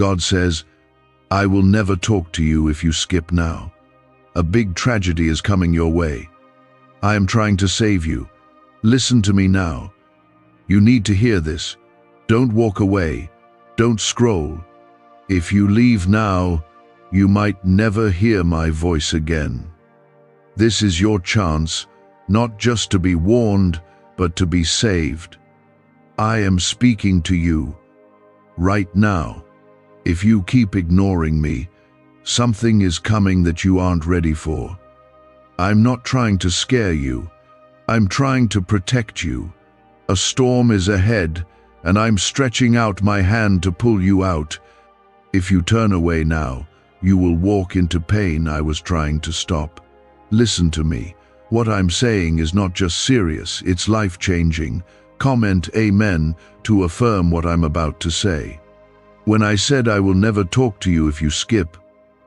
God says, I will never talk to you if you skip now. A big tragedy is coming your way. I am trying to save you. Listen to me now. You need to hear this. Don't walk away. Don't scroll. If you leave now, you might never hear my voice again. This is your chance, not just to be warned, but to be saved. I am speaking to you right now. If you keep ignoring me, something is coming that you aren't ready for. I'm not trying to scare you. I'm trying to protect you. A storm is ahead, and I'm stretching out my hand to pull you out. If you turn away now, you will walk into pain I was trying to stop. Listen to me. What I'm saying is not just serious, it's life-changing. Comment Amen to affirm what I'm about to say. When I said I will never talk to you if you skip,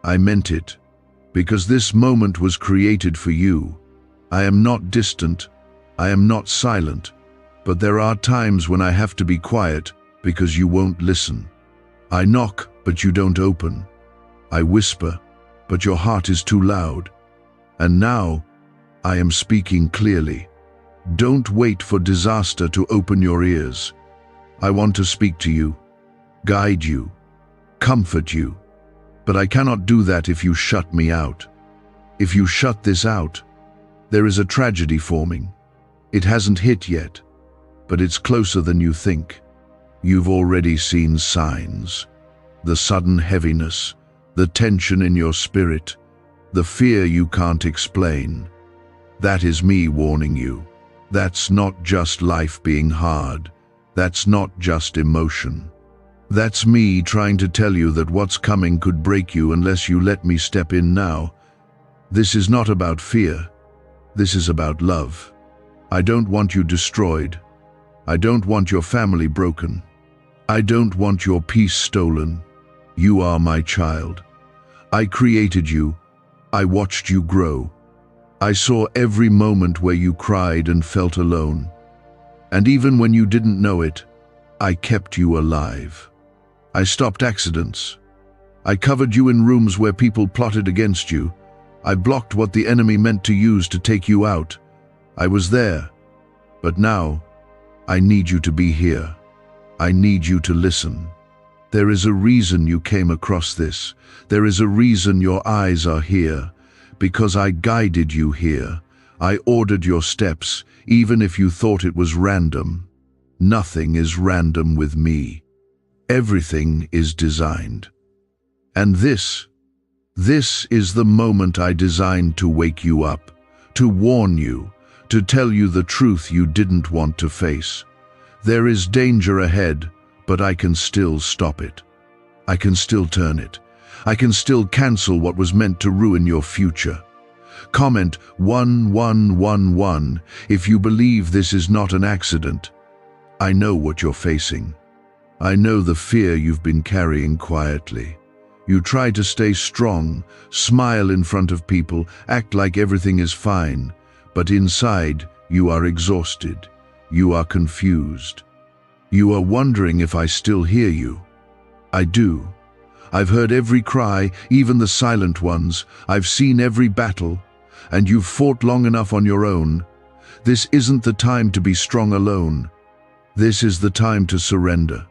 I meant it, because this moment was created for you. I am not distant, I am not silent, but there are times when I have to be quiet because you won't listen. I knock, but you don't open. I whisper, but your heart is too loud. And now, I am speaking clearly. Don't wait for disaster to open your ears. I want to speak to you, guide you, comfort you, but I cannot do that if you shut me out. If you shut this out, there is a tragedy forming. It hasn't hit yet, but it's closer than you think. You've already seen signs. The sudden heaviness, the tension in your spirit, the fear you can't explain. That is me warning you. That's not just life being hard. That's not just emotion. That's me trying to tell you that what's coming could break you unless you let me step in now. This is not about fear. This is about love. I don't want you destroyed. I don't want your family broken. I don't want your peace stolen. You are my child. I created you. I watched you grow. I saw every moment where you cried and felt alone. And even when you didn't know it, I kept you alive. I stopped accidents. I covered you in rooms where people plotted against you. I blocked what the enemy meant to use to take you out. I was there. But now, I need you to be here. I need you to listen. There is a reason you came across this. There is a reason your eyes are here. Because I guided you here. I ordered your steps, even if you thought it was random. Nothing is random with me. Everything is designed. And this is the moment I designed to wake you up, to warn you, to tell you the truth you didn't want to face. There is danger ahead, but I can still stop it. I can still turn it. I can still cancel what was meant to ruin your future. Comment 1111 if you believe this is not an accident. I know what you're facing. I know the fear you've been carrying quietly. You try to stay strong, smile in front of people, act like everything is fine, but inside you are exhausted. You are confused. You are wondering if I still hear you. I do. I've heard every cry, even the silent ones. I've seen every battle, and you've fought long enough on your own. This isn't the time to be strong alone. This is the time to surrender.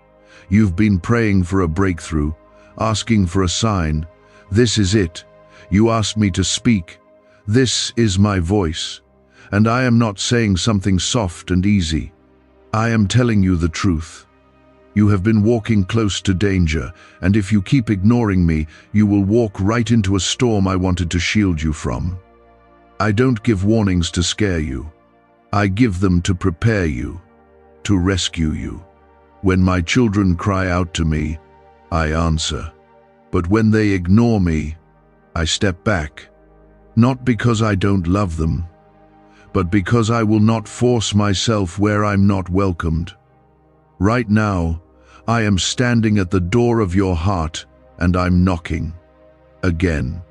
You've been praying for a breakthrough, asking for a sign. This is it. You asked me to speak. This is my voice. And I am not saying something soft and easy. I am telling you the truth. You have been walking close to danger, and if you keep ignoring me, you will walk right into a storm I wanted to shield you from. I don't give warnings to scare you. I give them to prepare you, to rescue you. When my children cry out to me, I answer. But when they ignore me, I step back. Not because I don't love them, but because I will not force myself where I'm not welcomed. Right now, I am standing at the door of your heart and I'm knocking. Again.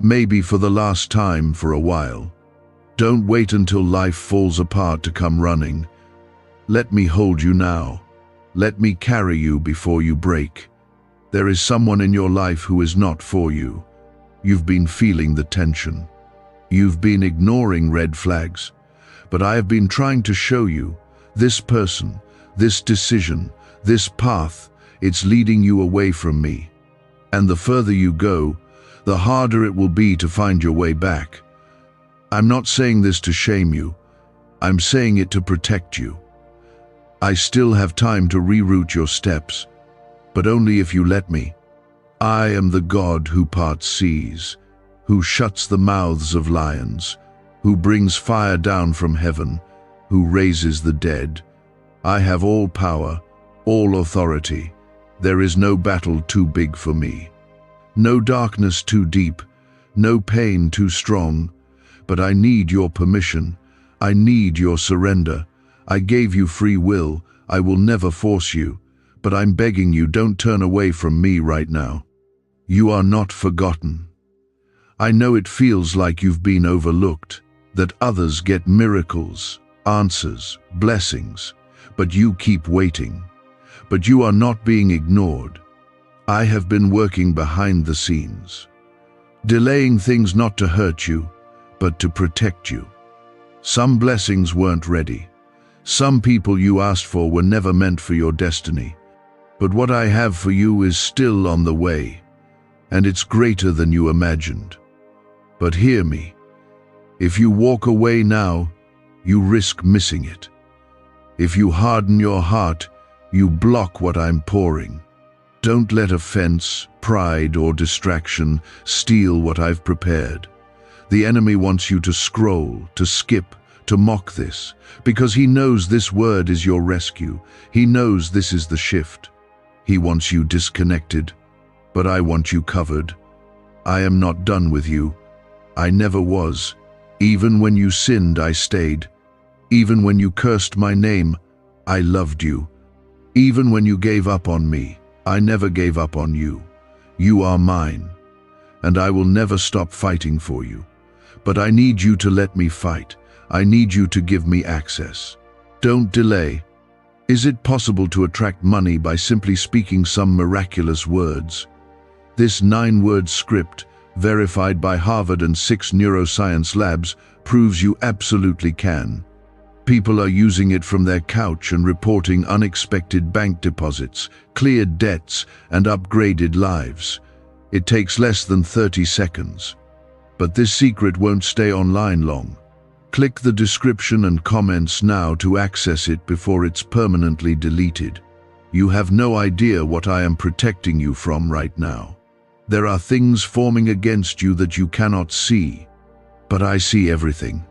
Maybe for the last time for a while. Don't wait until life falls apart to come running. Let me hold you now. Let me carry you before you break. There is someone in your life who is not for you. You've been feeling the tension. You've been ignoring red flags. But I have been trying to show you, this person, this decision, this path, it's leading you away from me. And the further you go, the harder it will be to find your way back. I'm not saying this to shame you. I'm saying it to protect you. I still have time to reroute your steps, but only if you let me. I am the God who parts seas, who shuts the mouths of lions, who brings fire down from heaven, who raises the dead. I have all power, all authority. There is no battle too big for me. No darkness too deep, no pain too strong. But I need your permission. I need your surrender. I gave you free will. I will never force you. But I'm begging you, don't turn away from me right now. You are not forgotten. I know it feels like you've been overlooked, that others get miracles, answers, blessings, but you keep waiting. But you are not being ignored. I have been working behind the scenes, delaying things not to hurt you, but to protect you. Some blessings weren't ready. Some people you asked for were never meant for your destiny. But what I have for you is still on the way, and it's greater than you imagined. But hear me. If you walk away now, you risk missing it. If you harden your heart, you block what I'm pouring. Don't let offense, pride, or distraction steal what I've prepared. The enemy wants you to scroll, to skip, to mock this, because he knows this word is your rescue. He knows this is the shift. He wants you disconnected, but I want you covered. I am not done with you. I never was. Even when you sinned, I stayed. Even when you cursed my name, I loved you. Even when you gave up on me, I never gave up on you. You are mine, and I will never stop fighting for you. But I need you to let me fight. I need you to give me access. Don't delay. Is it possible to attract money by simply speaking some miraculous words? This 9-word script, verified by Harvard and 6 neuroscience labs, proves you absolutely can. People are using it from their couch and reporting unexpected bank deposits, cleared debts, and upgraded lives. It takes less than 30 seconds. But this secret won't stay online long. Click the description and comments now to access it before it's permanently deleted. You have no idea what I am protecting you from right now. There are things forming against you that you cannot see, but I see everything.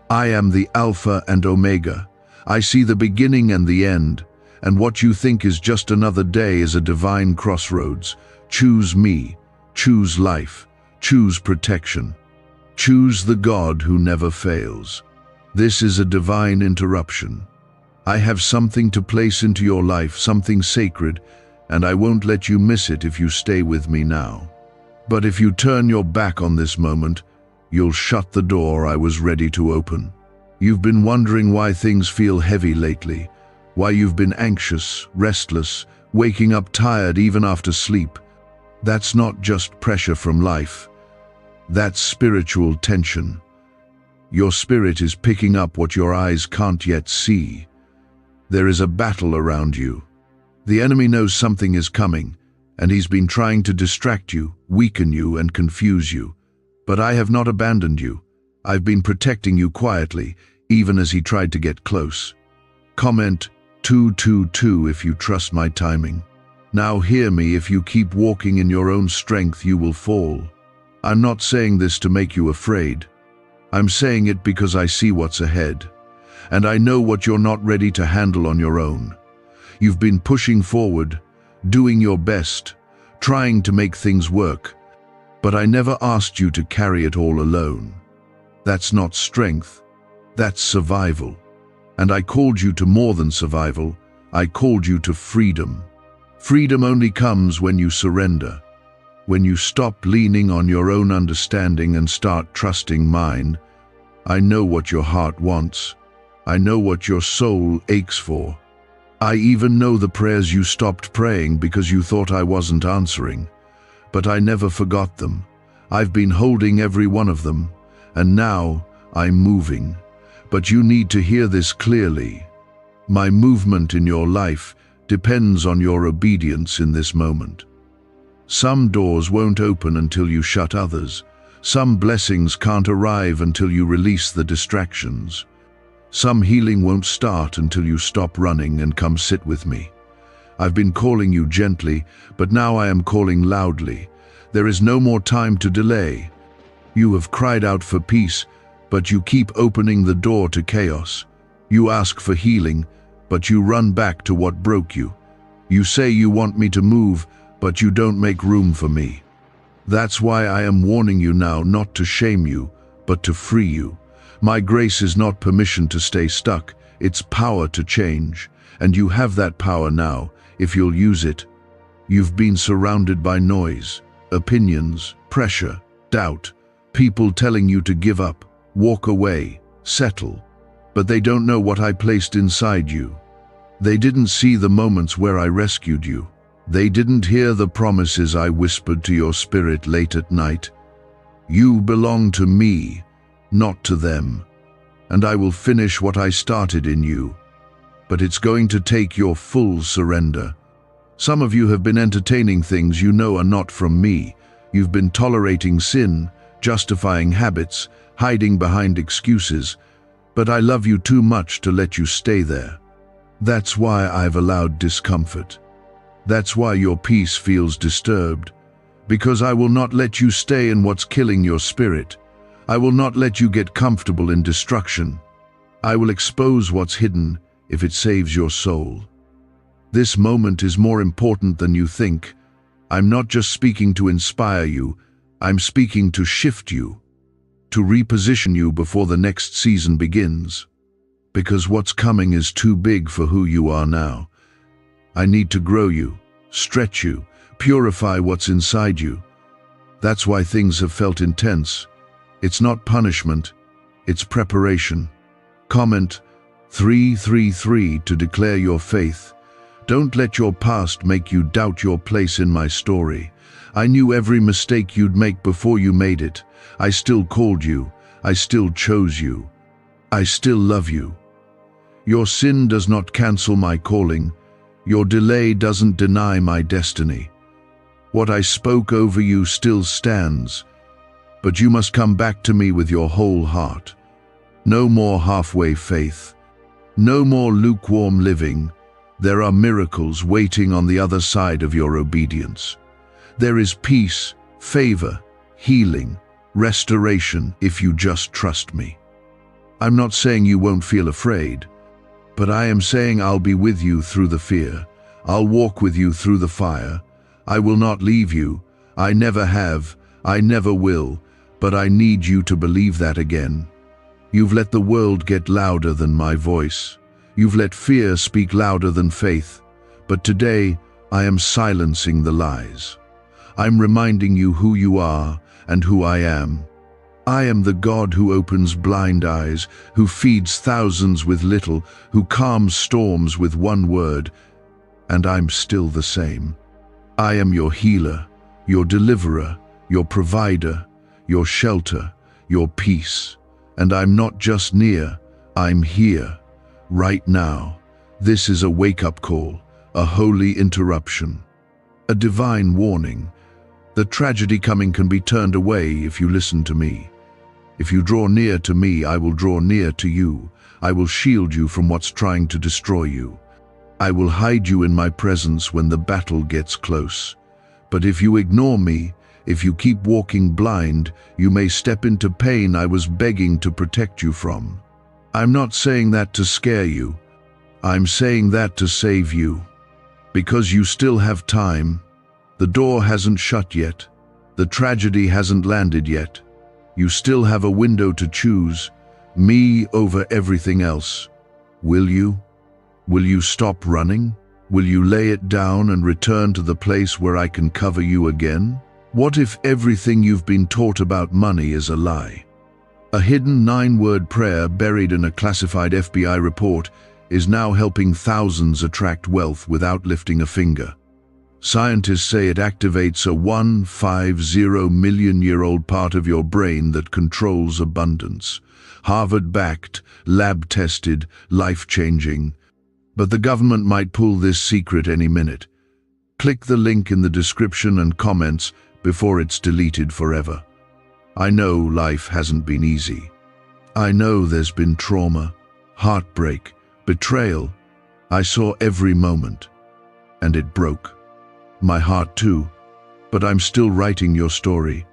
I am the Alpha and Omega. I see the beginning and the end, and what you think is just another day is a divine crossroads. Choose me, choose life, choose protection. Choose the God who never fails. This is a divine interruption. I have something to place into your life, something sacred, and I won't let you miss it if you stay with me now. But if you turn your back on this moment, you'll shut the door I was ready to open. You've been wondering why things feel heavy lately, why you've been anxious, restless, waking up tired even after sleep. That's not just pressure from life. That's spiritual tension. Your spirit is picking up what your eyes can't yet see. There is a battle around you. The enemy knows something is coming, and he's been trying to distract you, weaken you, and confuse you. But I have not abandoned you. I've been protecting you quietly, even as he tried to get close. Comment 222 if you trust my timing. Now hear me, if you keep walking in your own strength, you will fall. I'm not saying this to make you afraid. I'm saying it because I see what's ahead, and I know what you're not ready to handle on your own. You've been pushing forward, doing your best, trying to make things work, but I never asked you to carry it all alone. That's not strength, that's survival. And I called you to more than survival. I called you to freedom. Freedom only comes when you surrender. When you stop leaning on your own understanding and start trusting mine. I know what your heart wants. I know what your soul aches for. I even know the prayers you stopped praying because you thought I wasn't answering. But I never forgot them. I've been holding every one of them, and now I'm moving. But you need to hear this clearly. My movement in your life depends on your obedience in this moment. Some doors won't open until you shut others. Some blessings can't arrive until you release the distractions. Some healing won't start until you stop running and come sit with me. I've been calling you gently, but now I am calling loudly. There is no more time to delay. You have cried out for peace, but you keep opening the door to chaos. You ask for healing, but you run back to what broke you. You say you want me to move, but you don't make room for me. That's why I am warning you now, not to shame you, but to free you. My grace is not permission to stay stuck, it's power to change. And you have that power now, if you'll use it. You've been surrounded by noise, opinions, pressure, doubt, people telling you to give up, walk away, settle. But they don't know what I placed inside you. They didn't see the moments where I rescued you. They didn't hear the promises I whispered to your spirit late at night. You belong to me, not to them. And I will finish what I started in you. But it's going to take your full surrender. Some of you have been entertaining things you know are not from me. You've been tolerating sin, justifying habits, hiding behind excuses. But I love you too much to let you stay there. That's why I've allowed discomfort. That's why your peace feels disturbed. Because I will not let you stay in what's killing your spirit. I will not let you get comfortable in destruction. I will expose what's hidden if it saves your soul. This moment is more important than you think. I'm not just speaking to inspire you, I'm speaking to shift you, to reposition you before the next season begins. Because what's coming is too big for who you are now. I need to grow you, stretch you, purify what's inside you. That's why things have felt intense. It's not punishment, it's preparation. Comment 333 to declare your faith. Don't let your past make you doubt your place in my story. I knew every mistake you'd make before you made it. I still called you. I still chose you. I still love you. Your sin does not cancel my calling. Your delay doesn't deny my destiny. What I spoke over you still stands. But you must come back to me with your whole heart. No more halfway faith. No more lukewarm living. There are miracles waiting on the other side of your obedience. There is peace, favor, healing, restoration if you just trust me. I'm not saying you won't feel afraid, but I am saying I'll be with you through the fear. I'll walk with you through the fire. I will not leave you. I never have. I never will. But I need you to believe that again. You've let the world get louder than my voice. You've let fear speak louder than faith. But today, I am silencing the lies. I'm reminding you who you are and who I am. I am the God who opens blind eyes, who feeds thousands with little, who calms storms with one word. And I'm still the same. I am your healer, your deliverer, your provider, your shelter, your peace. And I'm not just near, I'm here, right now. This is a wake-up call, a holy interruption, a divine warning. The tragedy coming can be turned away if you listen to me. If you draw near to me, I will draw near to you. I will shield you from what's trying to destroy you. I will hide you in my presence when the battle gets close. But if you ignore me, if you keep walking blind, you may step into pain I was begging to protect you from. I'm not saying that to scare you. I'm saying that to save you. Because you still have time. The door hasn't shut yet. The tragedy hasn't landed yet. You still have a window to choose, me over everything else. Will you? Will you stop running? Will you lay it down and return to the place where I can cover you again? What if everything you've been taught about money is a lie? A hidden 9-word prayer buried in a classified FBI report. is now helping thousands attract wealth without lifting a finger. Scientists say it activates a 150-million-year-old part of your brain that controls abundance. Harvard-backed, lab-tested, life-changing. But the government might pull this secret any minute. Click the link in the description and comments before it's deleted forever. I know life hasn't been easy. I know there's been trauma, heartbreak, betrayal. I saw every moment, and it broke. My heart too, but I'm still writing your story.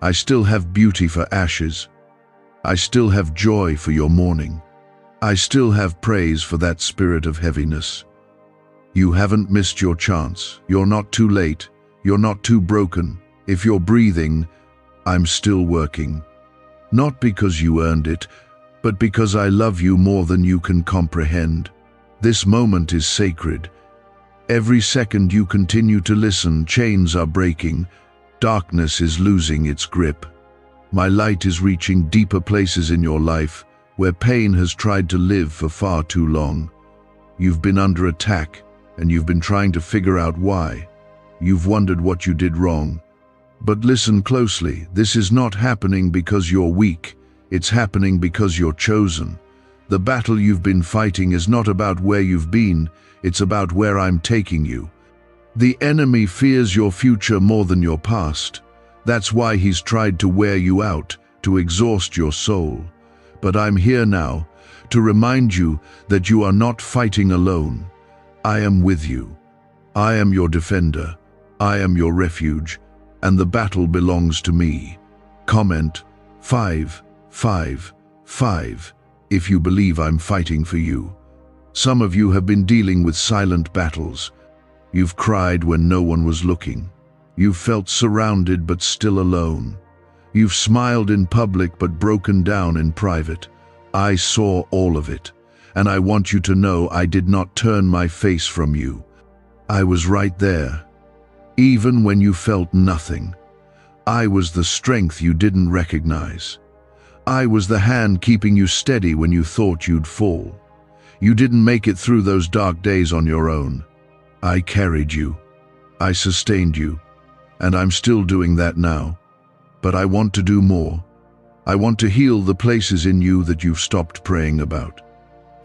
I still have beauty for ashes. I still have joy for your mourning. I still have praise for that spirit of heaviness. You haven't missed your chance. You're not too late. You're not too broken. If you're breathing, I'm still working. Not because you earned it, but because I love you more than you can comprehend. This moment is sacred. Every second you continue to listen, chains are breaking. Darkness is losing its grip. My light is reaching deeper places in your life, where pain has tried to live for far too long. You've been under attack, and you've been trying to figure out why. You've wondered what you did wrong. But listen closely, this is not happening because you're weak. It's happening because you're chosen. The battle you've been fighting is not about where you've been, it's about where I'm taking you. The enemy fears your future more than your past. That's why he's tried to wear you out, to exhaust your soul. But I'm here now to remind you that you are not fighting alone. I am with you. I am your defender. I am your refuge, and the battle belongs to me. Comment 555 if you believe I'm fighting for you. Some of you have been dealing with silent battles. You've cried when no one was looking. You've felt surrounded but still alone. You've smiled in public but broken down in private. I saw all of it, and I want you to know I did not turn my face from you. I was right there, even when you felt nothing. I was the strength you didn't recognize. I was the hand keeping you steady when you thought you'd fall. You didn't make it through those dark days on your own. I carried you. I sustained you. And I'm still doing that now. But I want to do more. I want to heal the places in you that you've stopped praying about.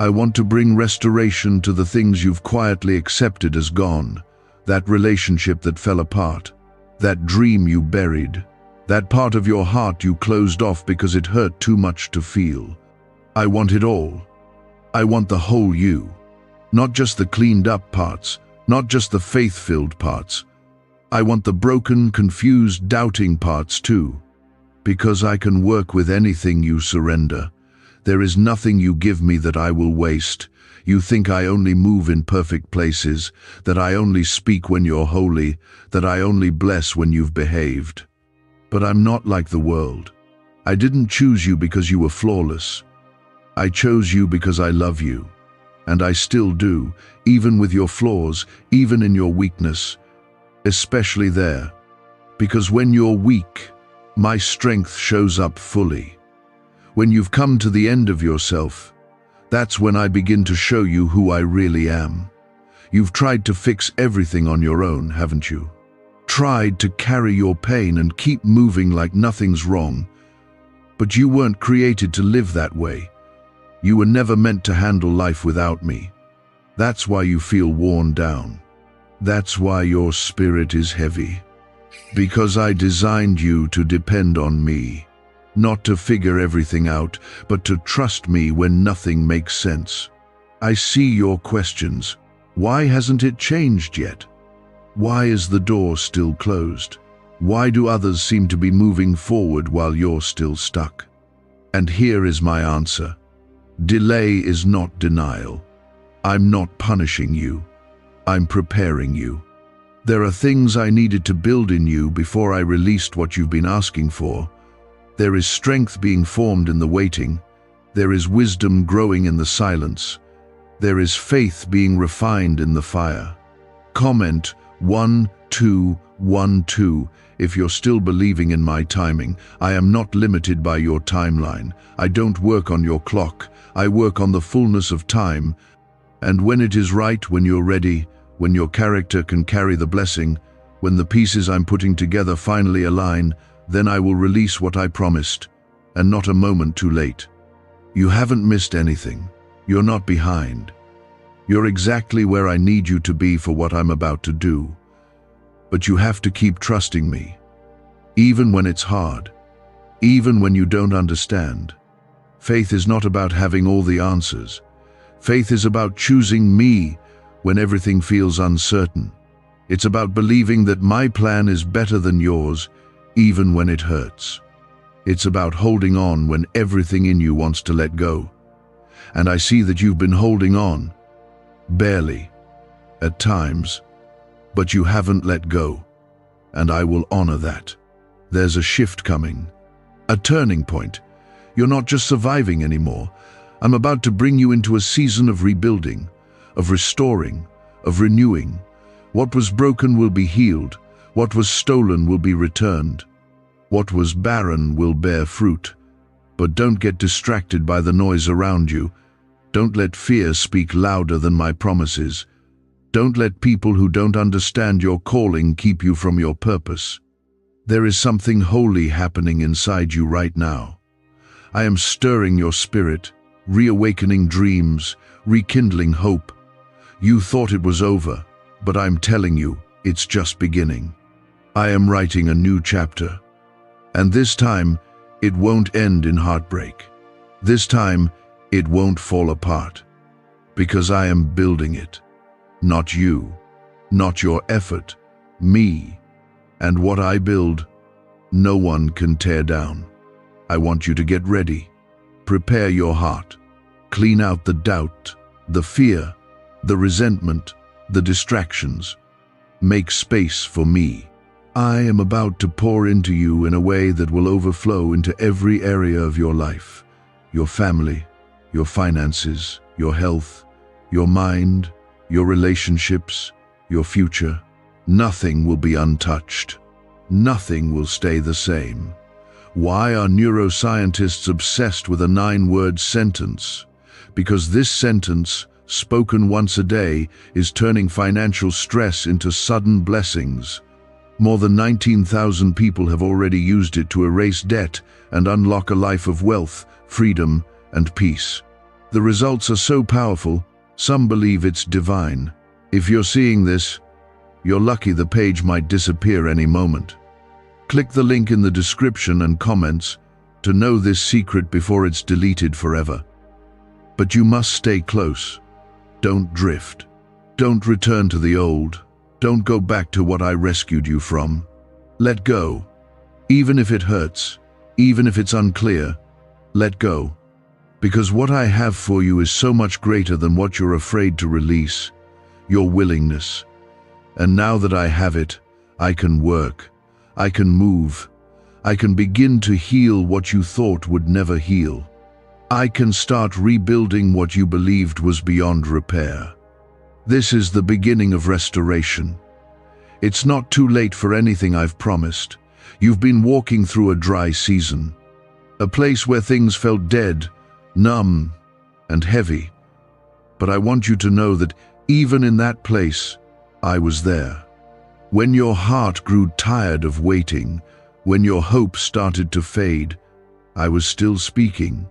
I want to bring restoration to the things you've quietly accepted as gone. That relationship that fell apart. That dream you buried. That part of your heart you closed off because it hurt too much to feel. I want it all. I want the whole you. Not just the cleaned up parts. Not just the faith-filled parts. I want the broken, confused, doubting parts too. Because I can work with anything you surrender. There is nothing you give me that I will waste. You think I only move in perfect places, that I only speak when you're holy, that I only bless when you've behaved. But I'm not like the world. I didn't choose you because you were flawless. I chose you because I love you. And I still do, even with your flaws, even in your weakness. Especially there. Because when you're weak, my strength shows up fully. When you've come to the end of yourself, that's when I begin to show you who I really am. You've tried to fix everything on your own, haven't you? Tried to carry your pain and keep moving like nothing's wrong. But you weren't created to live that way. You were never meant to handle life without me. That's why you feel worn down. That's why your spirit is heavy. Because I designed you to depend on me. Not to figure everything out, but to trust me when nothing makes sense. I see your questions. Why hasn't it changed yet? Why is the door still closed? Why do others seem to be moving forward while you're still stuck? And here is my answer. Delay is not denial. I'm not punishing you. I'm preparing you. There are things I needed to build in you before I released what you've been asking for. There is strength being formed in the waiting. There is wisdom growing in the silence. There is faith being refined in the fire. Comment 1212 if you're still believing in my timing. I am not limited by your timeline. I don't work on your clock. I work on the fullness of time, and when it is right, when you're ready, when your character can carry the blessing, when the pieces I'm putting together finally align, then I will release what I promised, and not a moment too late. You haven't missed anything. You're not behind. You're exactly where I need you to be for what I'm about to do. But you have to keep trusting me, even when it's hard, even when you don't understand. Faith is not about having all the answers. Faith is about choosing me when everything feels uncertain. It's about believing that my plan is better than yours, even when it hurts. It's about holding on when everything in you wants to let go. And I see that you've been holding on, barely, at times, but you haven't let go, and I will honor that. There's a shift coming, a turning point. You're not just surviving anymore. I'm about to bring you into a season of rebuilding, of restoring, of renewing. What was broken will be healed. What was stolen will be returned. What was barren will bear fruit. But don't get distracted by the noise around you. Don't let fear speak louder than my promises. Don't let people who don't understand your calling keep you from your purpose. There is something holy happening inside you right now. I am stirring your spirit, reawakening dreams, rekindling hope. You thought it was over, but I'm telling you, it's just beginning. I am writing a new chapter. And this time, it won't end in heartbreak. This time, it won't fall apart. Because I am building it. Not you, not your effort, me. And what I build, no one can tear down. I want you to get ready. Prepare your heart. Clean out the doubt, the fear, the resentment, the distractions. Make space for me. I am about to pour into you in a way that will overflow into every area of your life. Your family, your finances, your health, your mind, your relationships, your future. Nothing will be untouched. Nothing will stay the same. Why are neuroscientists obsessed with a 9-word sentence? Because this sentence, spoken once a day, is turning financial stress into sudden blessings. More than 19,000 people have already used it to erase debt and unlock a life of wealth, freedom, and peace. The results are so powerful, some believe it's divine. If you're seeing this, you're lucky. The page might disappear any moment. Click the link in the description and comments to know this secret before it's deleted forever. But you must stay close. Don't drift. Don't return to the old. Don't go back to what I rescued you from. Let go. Even if it hurts, even if it's unclear, let go. Because what I have for you is so much greater than what you're afraid to release, your willingness. And now that I have it, I can work. I can move. I can begin to heal what you thought would never heal. I can start rebuilding what you believed was beyond repair. This is the beginning of restoration. It's not too late for anything I've promised. You've been walking through a dry season, a place where things felt dead, numb, and heavy. But I want you to know that even in that place, I was there. When your heart grew tired of waiting, when your hope started to fade, I was still speaking.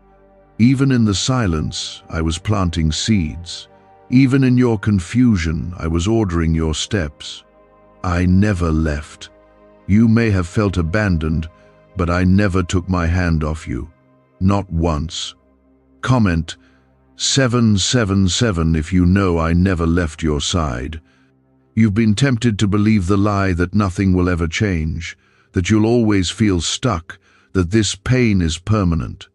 Even in the silence, I was planting seeds. Even in your confusion, I was ordering your steps. I never left. You may have felt abandoned, but I never took my hand off you. Not once. Comment 777 if you know I never left your side. You've been tempted to believe the lie that nothing will ever change, that you'll always feel stuck, that this pain is permanent.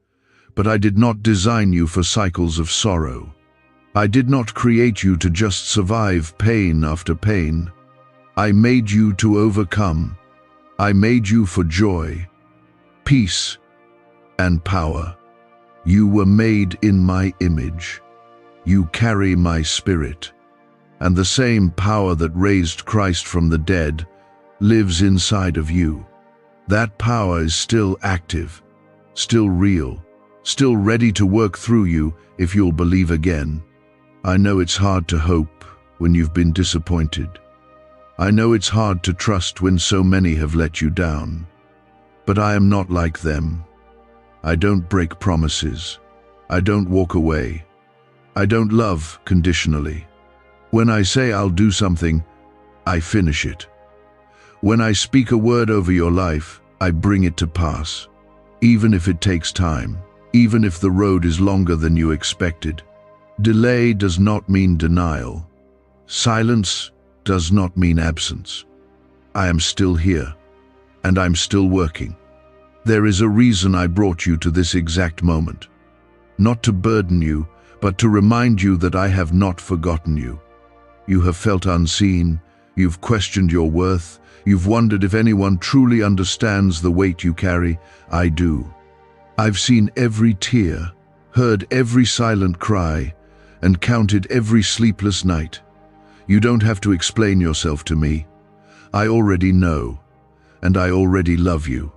But I did not design you for cycles of sorrow. I did not create you to just survive pain after pain. I made you to overcome. I made you for joy, peace, and power. You were made in my image. You carry my spirit. And the same power that raised Christ from the dead lives inside of you. That power is still active, still real, still ready to work through you if you'll believe again. I know it's hard to hope when you've been disappointed. I know it's hard to trust when so many have let you down. But I am not like them. I don't break promises. I don't walk away. I don't love conditionally. When I say I'll do something, I finish it. When I speak a word over your life, I bring it to pass. Even if it takes time, even if the road is longer than you expected. Delay does not mean denial. Silence does not mean absence. I am still here, and I'm still working. There is a reason I brought you to this exact moment. Not to burden you, but to remind you that I have not forgotten you. You have felt unseen, you've questioned your worth, you've wondered if anyone truly understands the weight you carry. I do. I've seen every tear, heard every silent cry, and counted every sleepless night. You don't have to explain yourself to me. I already know, and I already love you.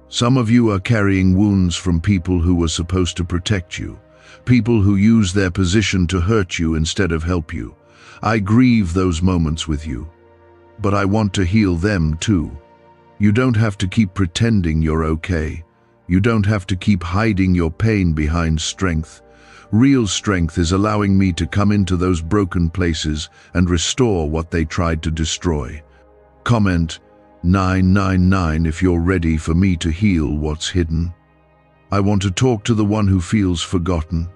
Some of you are carrying wounds from people who were supposed to protect you, people who use their position to hurt you instead of help you. I grieve those moments with you, but I want to heal them too. You don't have to keep pretending you're okay. You don't have to keep hiding your pain behind strength. Real strength is allowing me to come into those broken places and restore what they tried to destroy. Comment 999 if you're ready for me to heal what's hidden. I want to talk to the one who feels forgotten,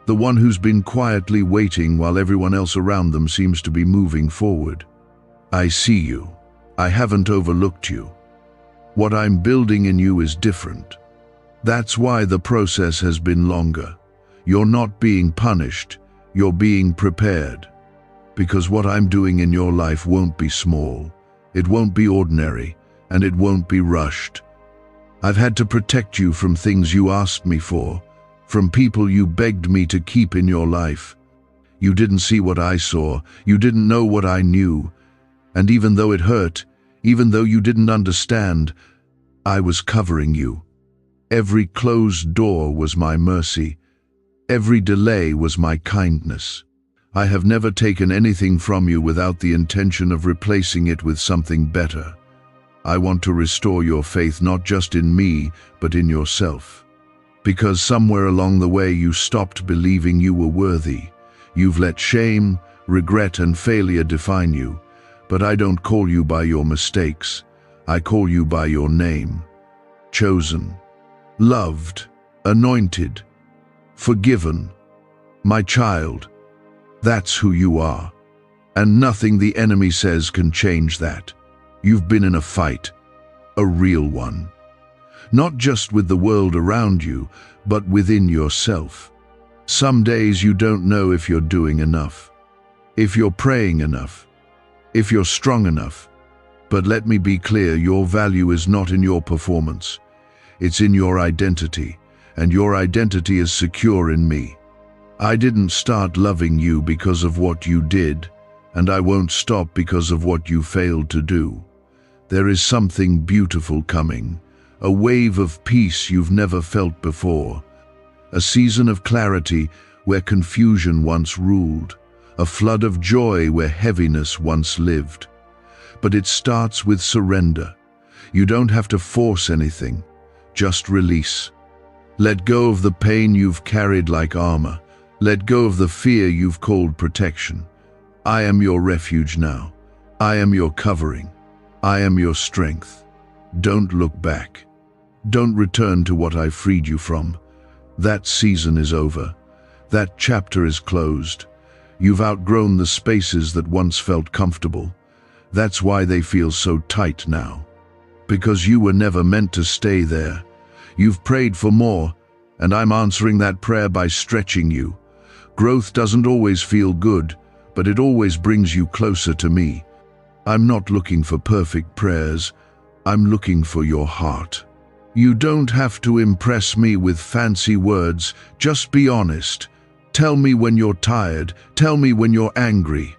the one who's been quietly waiting while everyone else around them seems to be moving forward. I see you. I haven't overlooked you. What I'm building in you is different. That's why the process has been longer. You're not being punished, you're being prepared. Because what I'm doing in your life won't be small. It won't be ordinary, and it won't be rushed. I've had to protect you from things you asked me for, from people you begged me to keep in your life. You didn't see what I saw, you didn't know what I knew, and even though it hurt, even though you didn't understand, I was covering you. Every closed door was my mercy. Every delay was my kindness. I have never taken anything from you without the intention of replacing it with something better. I want to restore your faith not just in me, but in yourself. Because somewhere along the way you stopped believing you were worthy. You've let shame, regret, and failure define you. But I don't call you by your mistakes. I call you by your name. Chosen, loved, anointed, forgiven. My child. That's who you are. And nothing the enemy says can change that. You've been in a fight, a real one. Not just with the world around you, but within yourself. Some days you don't know if you're doing enough, if you're praying enough, if you're strong enough. But let me be clear, your value is not in your performance. It's in your identity, and your identity is secure in me. I didn't start loving you because of what you did, and I won't stop because of what you failed to do. There is something beautiful coming, a wave of peace you've never felt before, a season of clarity where confusion once ruled, a flood of joy where heaviness once lived. But it starts with surrender. You don't have to force anything, just release. Let go of the pain you've carried like armor. Let go of the fear you've called protection. I am your refuge now. I am your covering. I am your strength. Don't look back. Don't return to what I freed you from. That season is over. That chapter is closed. You've outgrown the spaces that once felt comfortable. That's why they feel so tight now. Because you were never meant to stay there. You've prayed for more, and I'm answering that prayer by stretching you. Growth doesn't always feel good, but it always brings you closer to me. I'm not looking for perfect prayers. I'm looking for your heart. You don't have to impress me with fancy words. Just be honest. Tell me when you're tired. Tell me when you're angry.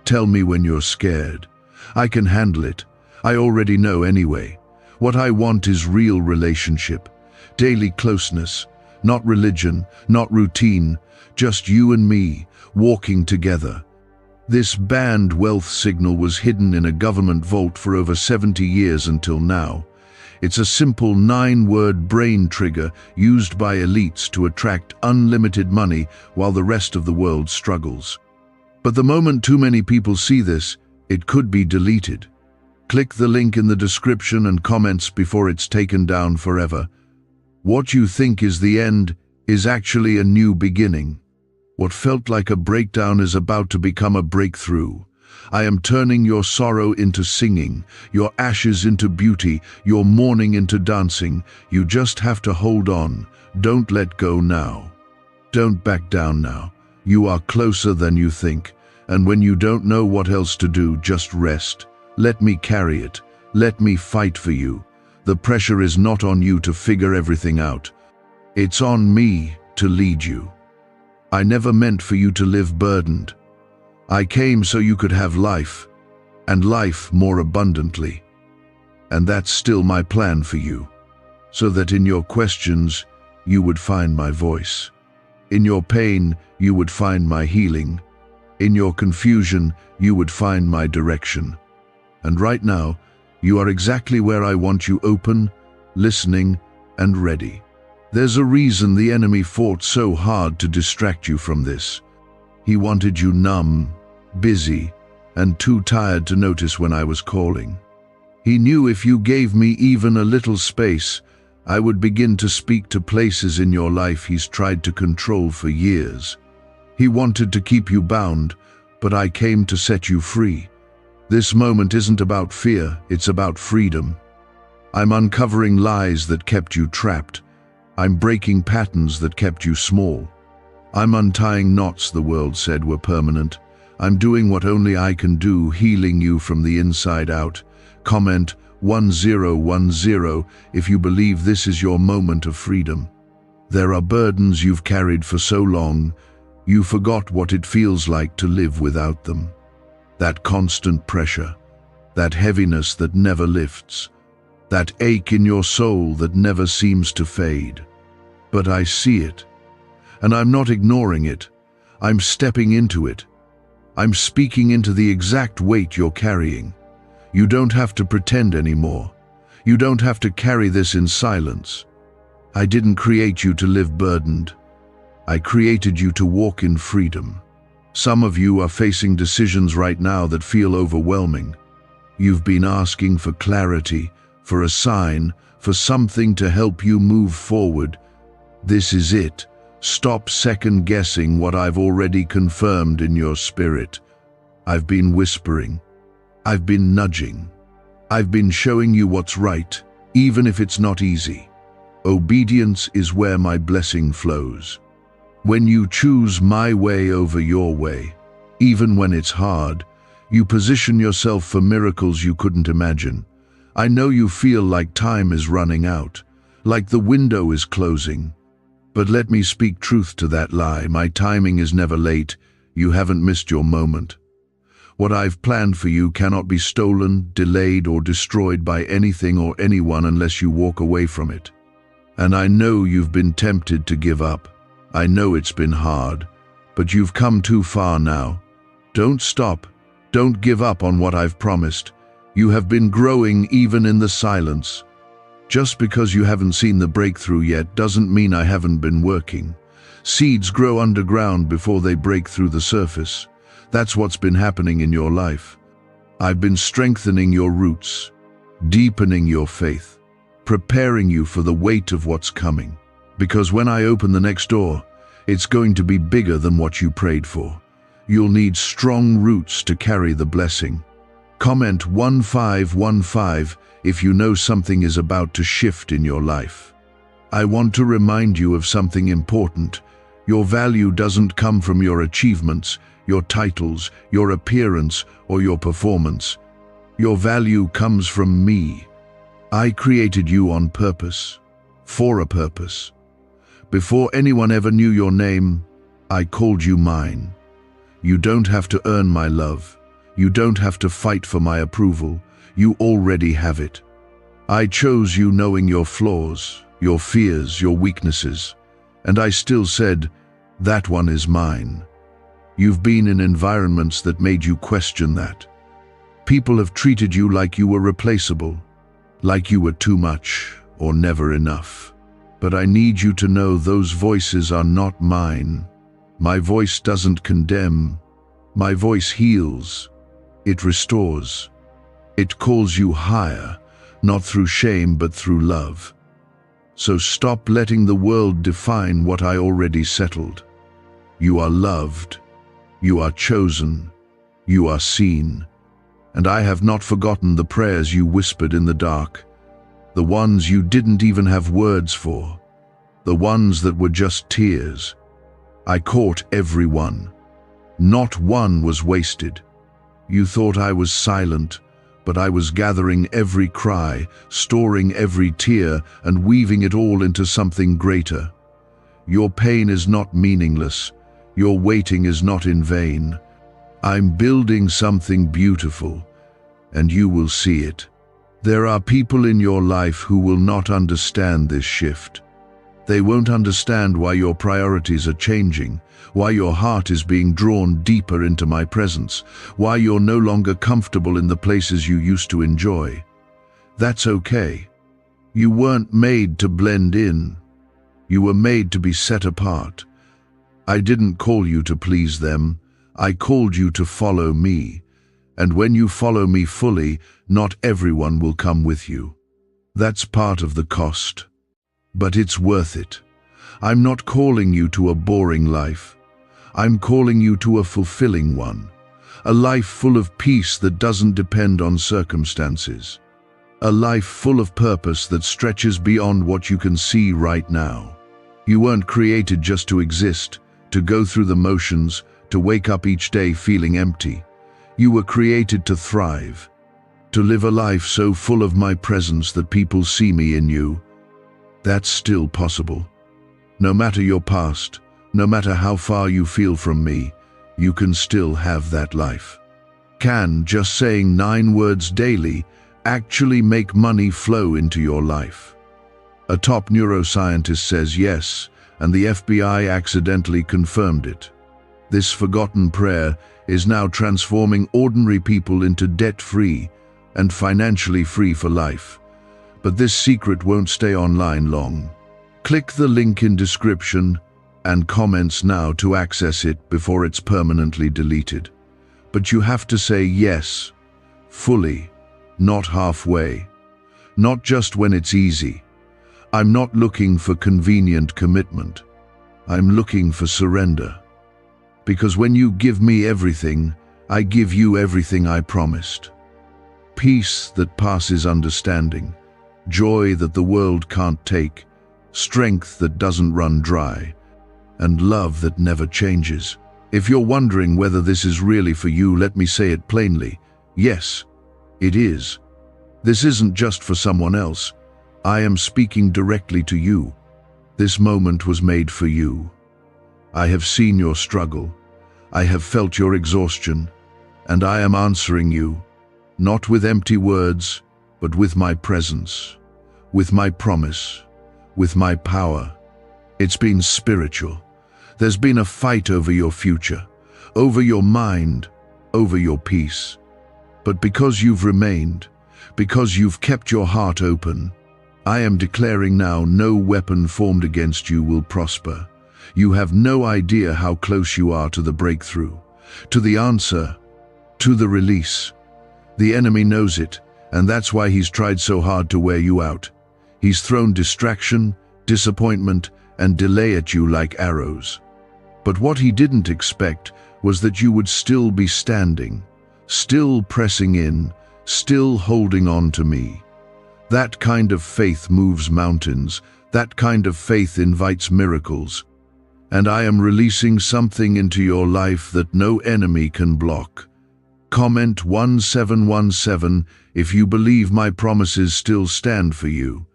Tell me when you're scared. I can handle it. I already know anyway. What I want is real relationship, daily closeness, Not religion, not routine, just you and me, walking together. This banned wealth signal was hidden in a government vault for over 70 years until now. It's a simple 9-word brain trigger used by elites to attract unlimited money while the rest of the world struggles. But the moment too many people see this, it could be deleted. Click the link in the description and comments before it's taken down forever. What you think is the end is actually a new beginning. What felt like a breakdown is about to become a breakthrough. I am turning your sorrow into singing, your ashes into beauty, your mourning into dancing. You just have to hold on. Don't let go now. Don't back down now. You are closer than you think. And when you don't know what else to do, just rest. Let me carry it. Let me fight for you. The pressure is not on you to figure everything out. It's on me to lead you. I never meant for you to live burdened. I came so you could have life, and life more abundantly. And that's still my plan for you, so that in your questions, you would find my voice. In your pain, you would find my healing. In your confusion, you would find my direction. And right now, you are exactly where I want you, open, listening, and ready. There's a reason the enemy fought so hard to distract you from this. He wanted you numb, busy, and too tired to notice when I was calling. He knew if you gave me even a little space, I would begin to speak to places in your life he's tried to control for years. He wanted to keep you bound, but I came to set you free. This moment isn't about fear, it's about freedom. I'm uncovering lies that kept you trapped. I'm breaking patterns that kept you small. I'm untying knots the world said were permanent. I'm doing what only I can do, healing you from the inside out. Comment 1010 if you believe this is your moment of freedom. There are burdens you've carried for so long, you forgot what it feels like to live without them. That constant pressure, that heaviness that never lifts, that ache in your soul that never seems to fade. But I see it, and I'm not ignoring it. I'm stepping into it. I'm speaking into the exact weight you're carrying. You don't have to pretend anymore. You don't have to carry this in silence. I didn't create you to live burdened. I created you to walk in freedom. Some of you are facing decisions right now that feel overwhelming. You've been asking for clarity, for a sign, for something to help you move forward. This is it. Stop second-guessing what I've already confirmed in your spirit. I've been whispering. I've been nudging. I've been showing you what's right, even if it's not easy. Obedience is where my blessing flows. When you choose my way over your way, even when it's hard, you position yourself for miracles you couldn't imagine. I know you feel like time is running out, like the window is closing. But let me speak truth to that lie. My timing is never late. You haven't missed your moment. What I've planned for you cannot be stolen, delayed, or destroyed by anything or anyone unless you walk away from it. And I know you've been tempted to give up. I know it's been hard, but you've come too far now. Don't stop. Don't give up on what I've promised. You have been growing even in the silence. Just because you haven't seen the breakthrough yet doesn't mean I haven't been working. Seeds grow underground before they break through the surface. That's what's been happening in your life. I've been strengthening your roots, deepening your faith, preparing you for the weight of what's coming. Because when I open the next door, it's going to be bigger than what you prayed for. You'll need strong roots to carry the blessing. Comment 1515 if you know something is about to shift in your life. I want to remind you of something important. Your value doesn't come from your achievements, your titles, your appearance, or your performance. Your value comes from me. I created you on purpose, for a purpose. Before anyone ever knew your name, I called you mine. You don't have to earn my love. You don't have to fight for my approval. You already have it. I chose you knowing your flaws, your fears, your weaknesses. And I still said, that one is mine. You've been in environments that made you question that. People have treated you like you were replaceable, like you were too much or never enough. But I need you to know those voices are not mine. My voice doesn't condemn. My voice heals. It restores. It calls you higher, not through shame but through love. So stop letting the world define what I already settled. You are loved. You are chosen. You are seen. And I have not forgotten the prayers you whispered in the dark, the ones you didn't even have words for, the ones that were just tears. I caught every one. Not one was wasted. You thought I was silent, but I was gathering every cry, storing every tear, and weaving it all into something greater. Your pain is not meaningless. Your waiting is not in vain. I'm building something beautiful, and you will see it. There are people in your life who will not understand this shift. They won't understand why your priorities are changing, why your heart is being drawn deeper into my presence, why you're no longer comfortable in the places you used to enjoy. That's okay. You weren't made to blend in. You were made to be set apart. I didn't call you to please them. I called you to follow me. And when you follow me fully, not everyone will come with you. That's part of the cost. But it's worth it. I'm not calling you to a boring life. I'm calling you to a fulfilling one. A life full of peace that doesn't depend on circumstances. A life full of purpose that stretches beyond what you can see right now. You weren't created just to exist, to go through the motions, to wake up each day feeling empty. You were created to thrive, to live a life so full of my presence that people see me in you. That's still possible. No matter your past, no matter how far you feel from me, you can still have that life. Can just saying 9 words daily actually make money flow into your life? A top neuroscientist says yes, and the FBI accidentally confirmed it. This forgotten prayer is now transforming ordinary people into debt-free and financially free for life. But this secret won't stay online long. Click the link in description and comments now to access it before it's permanently deleted. But you have to say yes, fully, not halfway, not just when it's easy. I'm not looking for convenient commitment. I'm looking for surrender. Because when you give me everything, I give you everything I promised. Peace that passes understanding. Joy that the world can't take, strength that doesn't run dry, and love that never changes. If you're wondering whether this is really for you, let me say it plainly. Yes, it is. This isn't just for someone else. I am speaking directly to you. This moment was made for you. I have seen your struggle. I have felt your exhaustion, and I am answering you, not with empty words, but with my presence, with my promise, with my power. It's been spiritual. There's been a fight over your future, over your mind, over your peace. But because you've remained, because you've kept your heart open, I am declaring now no weapon formed against you will prosper. You have no idea how close you are to the breakthrough, to the answer, to the release. The enemy knows it, and that's why he's tried so hard to wear you out. He's thrown distraction, disappointment, and delay at you like arrows. But what he didn't expect was that you would still be standing, still pressing in, still holding on to me. That kind of faith moves mountains. That kind of faith invites miracles. And I am releasing something into your life that no enemy can block. Comment 1717 if you believe my promises still stand for you.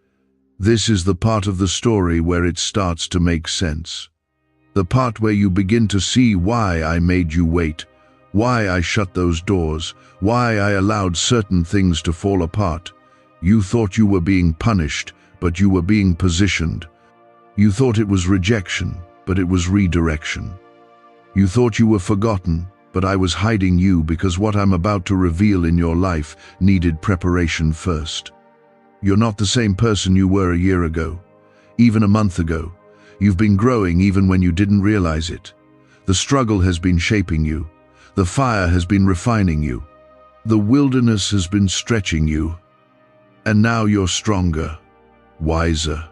This is the part of the story where it starts to make sense. The part where you begin to see why I made you wait, why I shut those doors, why I allowed certain things to fall apart. You thought you were being punished, but you were being positioned. You thought it was rejection, but it was redirection. You thought you were forgotten, but I was hiding you because what I'm about to reveal in your life needed preparation first. You're not the same person you were a year ago, even a month ago. You've been growing even when you didn't realize it. The struggle has been shaping you. The fire has been refining you. The wilderness has been stretching you. And now you're stronger, wiser,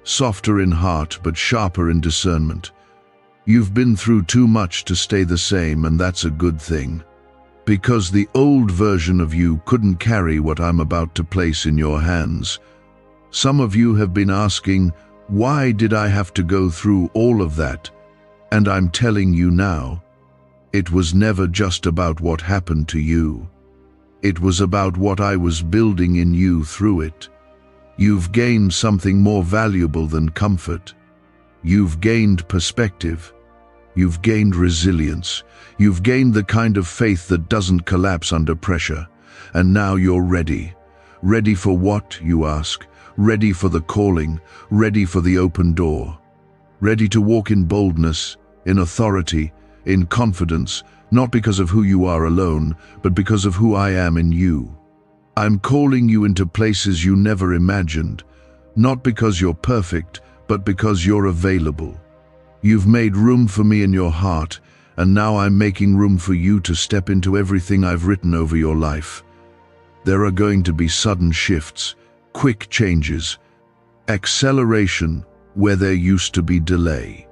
softer in heart but sharper in discernment. You've been through too much to stay the same, and that's a good thing. Because the old version of you couldn't carry what I'm about to place in your hands. Some of you have been asking, why did I have to go through all of that? And I'm telling you now, it was never just about what happened to you. It was about what I was building in you through it. You've gained something more valuable than comfort. You've gained perspective. You've gained resilience. You've gained the kind of faith that doesn't collapse under pressure. And now you're ready. Ready for what, you ask? Ready for the calling. Ready for the open door. Ready to walk in boldness, in authority, in confidence, not because of who you are alone, but because of who I am in you. I'm calling you into places you never imagined, not because you're perfect, but because you're available. You've made room for me in your heart, and now I'm making room for you to step into everything I've written over your life. There are going to be sudden shifts, quick changes, acceleration where there used to be delay.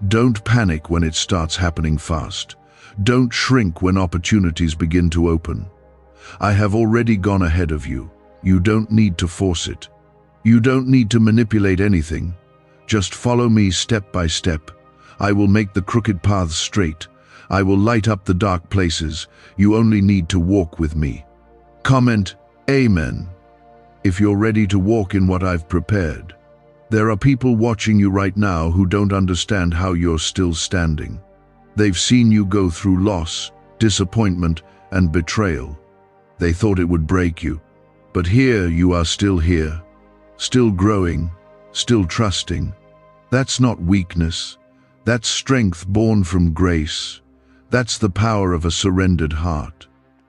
Don't panic when it starts happening fast. Don't shrink when opportunities begin to open. I have already gone ahead of you. You don't need to force it. You don't need to manipulate anything. Just follow me step by step. I will make the crooked paths straight. I will light up the dark places. You only need to walk with me. Comment, Amen, if you're ready to walk in what I've prepared. There are people watching you right now who don't understand how you're still standing. They've seen you go through loss, disappointment, and betrayal. They thought it would break you. But here you are, still here, still growing, still trusting. That's not weakness. That's strength born from grace. That's the power of a surrendered heart.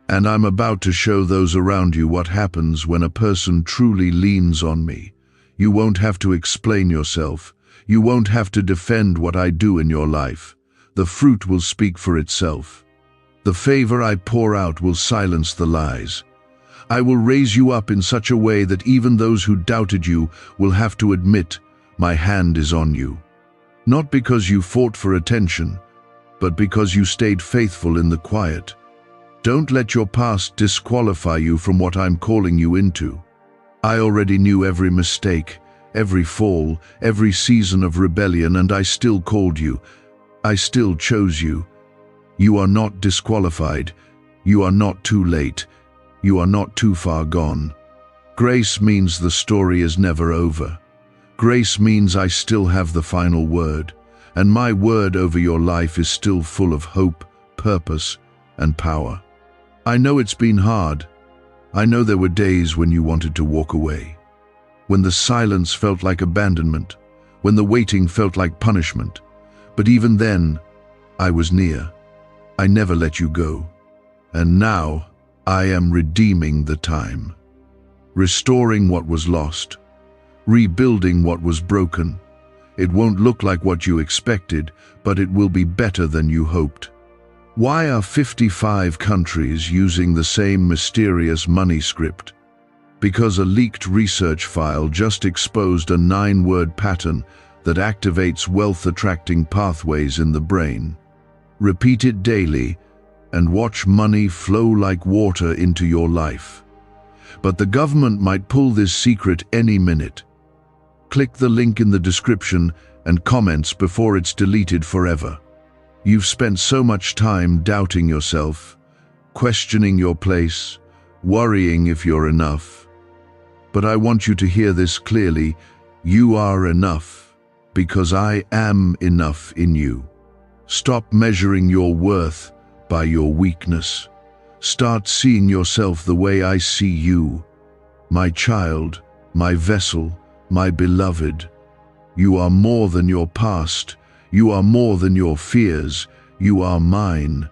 And I'm about to show those around you what happens when a person truly leans on me. You won't have to explain yourself. You won't have to defend what I do in your life. The fruit will speak for itself. The favor I pour out will silence the lies. I will raise you up in such a way that even those who doubted you will have to admit, my hand is on you. Not because you fought for attention, but because you stayed faithful in the quiet. Don't let your past disqualify you from what I'm calling you into. I already knew every mistake, every fall, every season of rebellion, and I still called you. I still chose you. You are not disqualified. You are not too late. You are not too far gone. Grace means the story is never over. Grace means I still have the final word, and my word over your life is still full of hope, purpose, and power. I know it's been hard. I know there were days when you wanted to walk away, when the silence felt like abandonment, when the waiting felt like punishment. But even then, I was near. I never let you go. And now, I am redeeming the time, restoring what was lost, rebuilding what was broken. It won't look like what you expected, but it will be better than you hoped. Why are 55 countries using the same mysterious money script? Because a leaked research file just exposed a 9-word pattern that activates wealth-attracting pathways in the brain. Repeat it daily, and watch money flow like water into your life. But the government might pull this secret any minute. Click the link in the description and comments before it's deleted forever. You've spent so much time doubting yourself, questioning your place, worrying if you're enough. But I want you to hear this clearly. You are enough, because I am enough in you. Stop measuring your worth by your weakness. Start seeing yourself the way I see you. My child, my vessel, my beloved. You are more than your past. You are more than your fears. You are mine.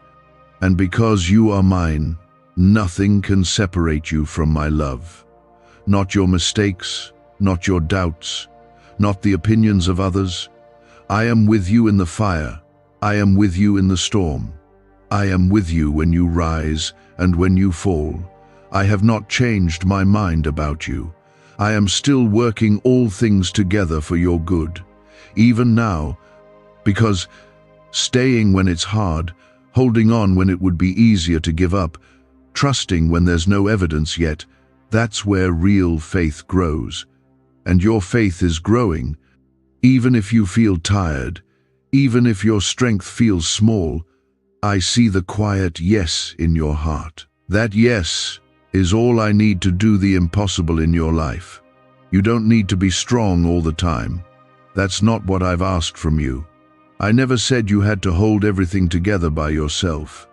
And because you are mine, nothing can separate you from my love. Not your mistakes, not your doubts, not the opinions of others. I am with you in the fire. I am with you in the storm. I am with you when you rise and when you fall. I have not changed my mind about you. I am still working all things together for your good, even now, because staying when it's hard, holding on when it would be easier to give up, trusting when there's no evidence yet, that's where real faith grows. And your faith is growing, even if you feel tired, even if your strength feels small. I see the quiet yes in your heart. That yes is all I need to do the impossible in your life. You don't need to be strong all the time. That's not what I've asked from you. I never said you had to hold everything together by yourself.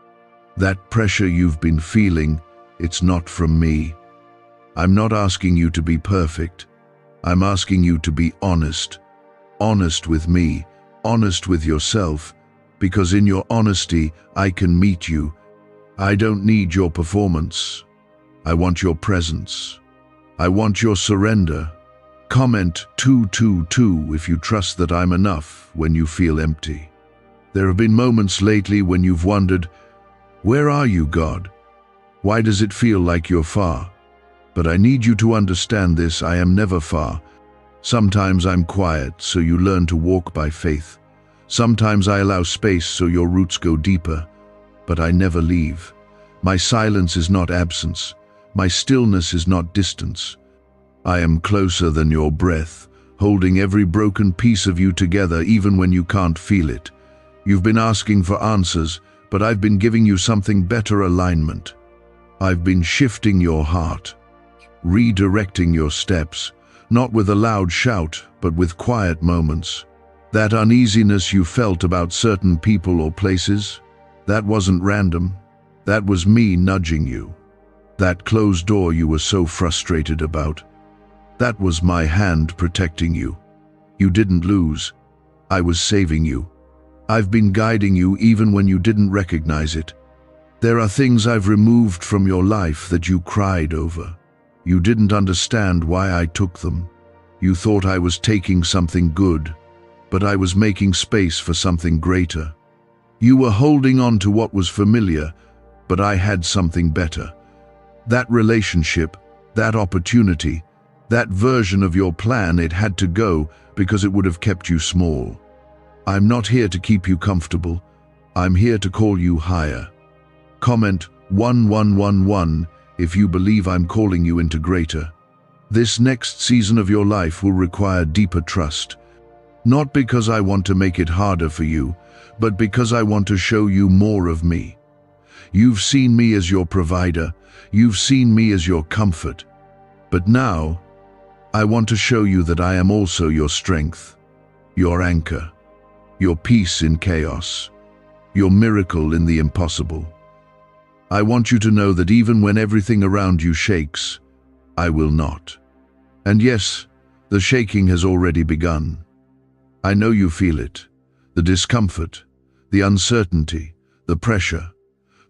That pressure you've been feeling, it's not from me. I'm not asking you to be perfect. I'm asking you to be honest. Honest with me, honest with yourself, because in your honesty, I can meet you. I don't need your performance. I want your presence. I want your surrender. Comment 222 if you trust that I'm enough when you feel empty. There have been moments lately when you've wondered, where are you, God? Why does it feel like you're far? But I need you to understand this, I am never far. Sometimes I'm quiet, so you learn to walk by faith. Sometimes I allow space so your roots go deeper. But I never leave. My silence is not absence. My stillness is not distance. I am closer than your breath, holding every broken piece of you together even when you can't feel it. You've been asking for answers, but I've been giving you something better: alignment. I've been shifting your heart, redirecting your steps, not with a loud shout, but with quiet moments. That uneasiness you felt about certain people or places, that wasn't random. That was me nudging you. That closed door you were so frustrated about, that was my hand protecting you. You didn't lose. I was saving you. I've been guiding you even when you didn't recognize it. There are things I've removed from your life that you cried over. You didn't understand why I took them. You thought I was taking something good, but I was making space for something greater. You were holding on to what was familiar, but I had something better. That relationship, that opportunity, that version of your plan, it had to go because it would have kept you small. I'm not here to keep you comfortable. I'm here to call you higher. Comment 1111 if you believe I'm calling you into greater. This next season of your life will require deeper trust. Not because I want to make it harder for you, but because I want to show you more of me. You've seen me as your provider. You've seen me as your comfort. But now, I want to show you that I am also your strength, your anchor, your peace in chaos, your miracle in the impossible. I want you to know that even when everything around you shakes, I will not. And yes, the shaking has already begun. I know you feel it, the discomfort, the uncertainty, the pressure.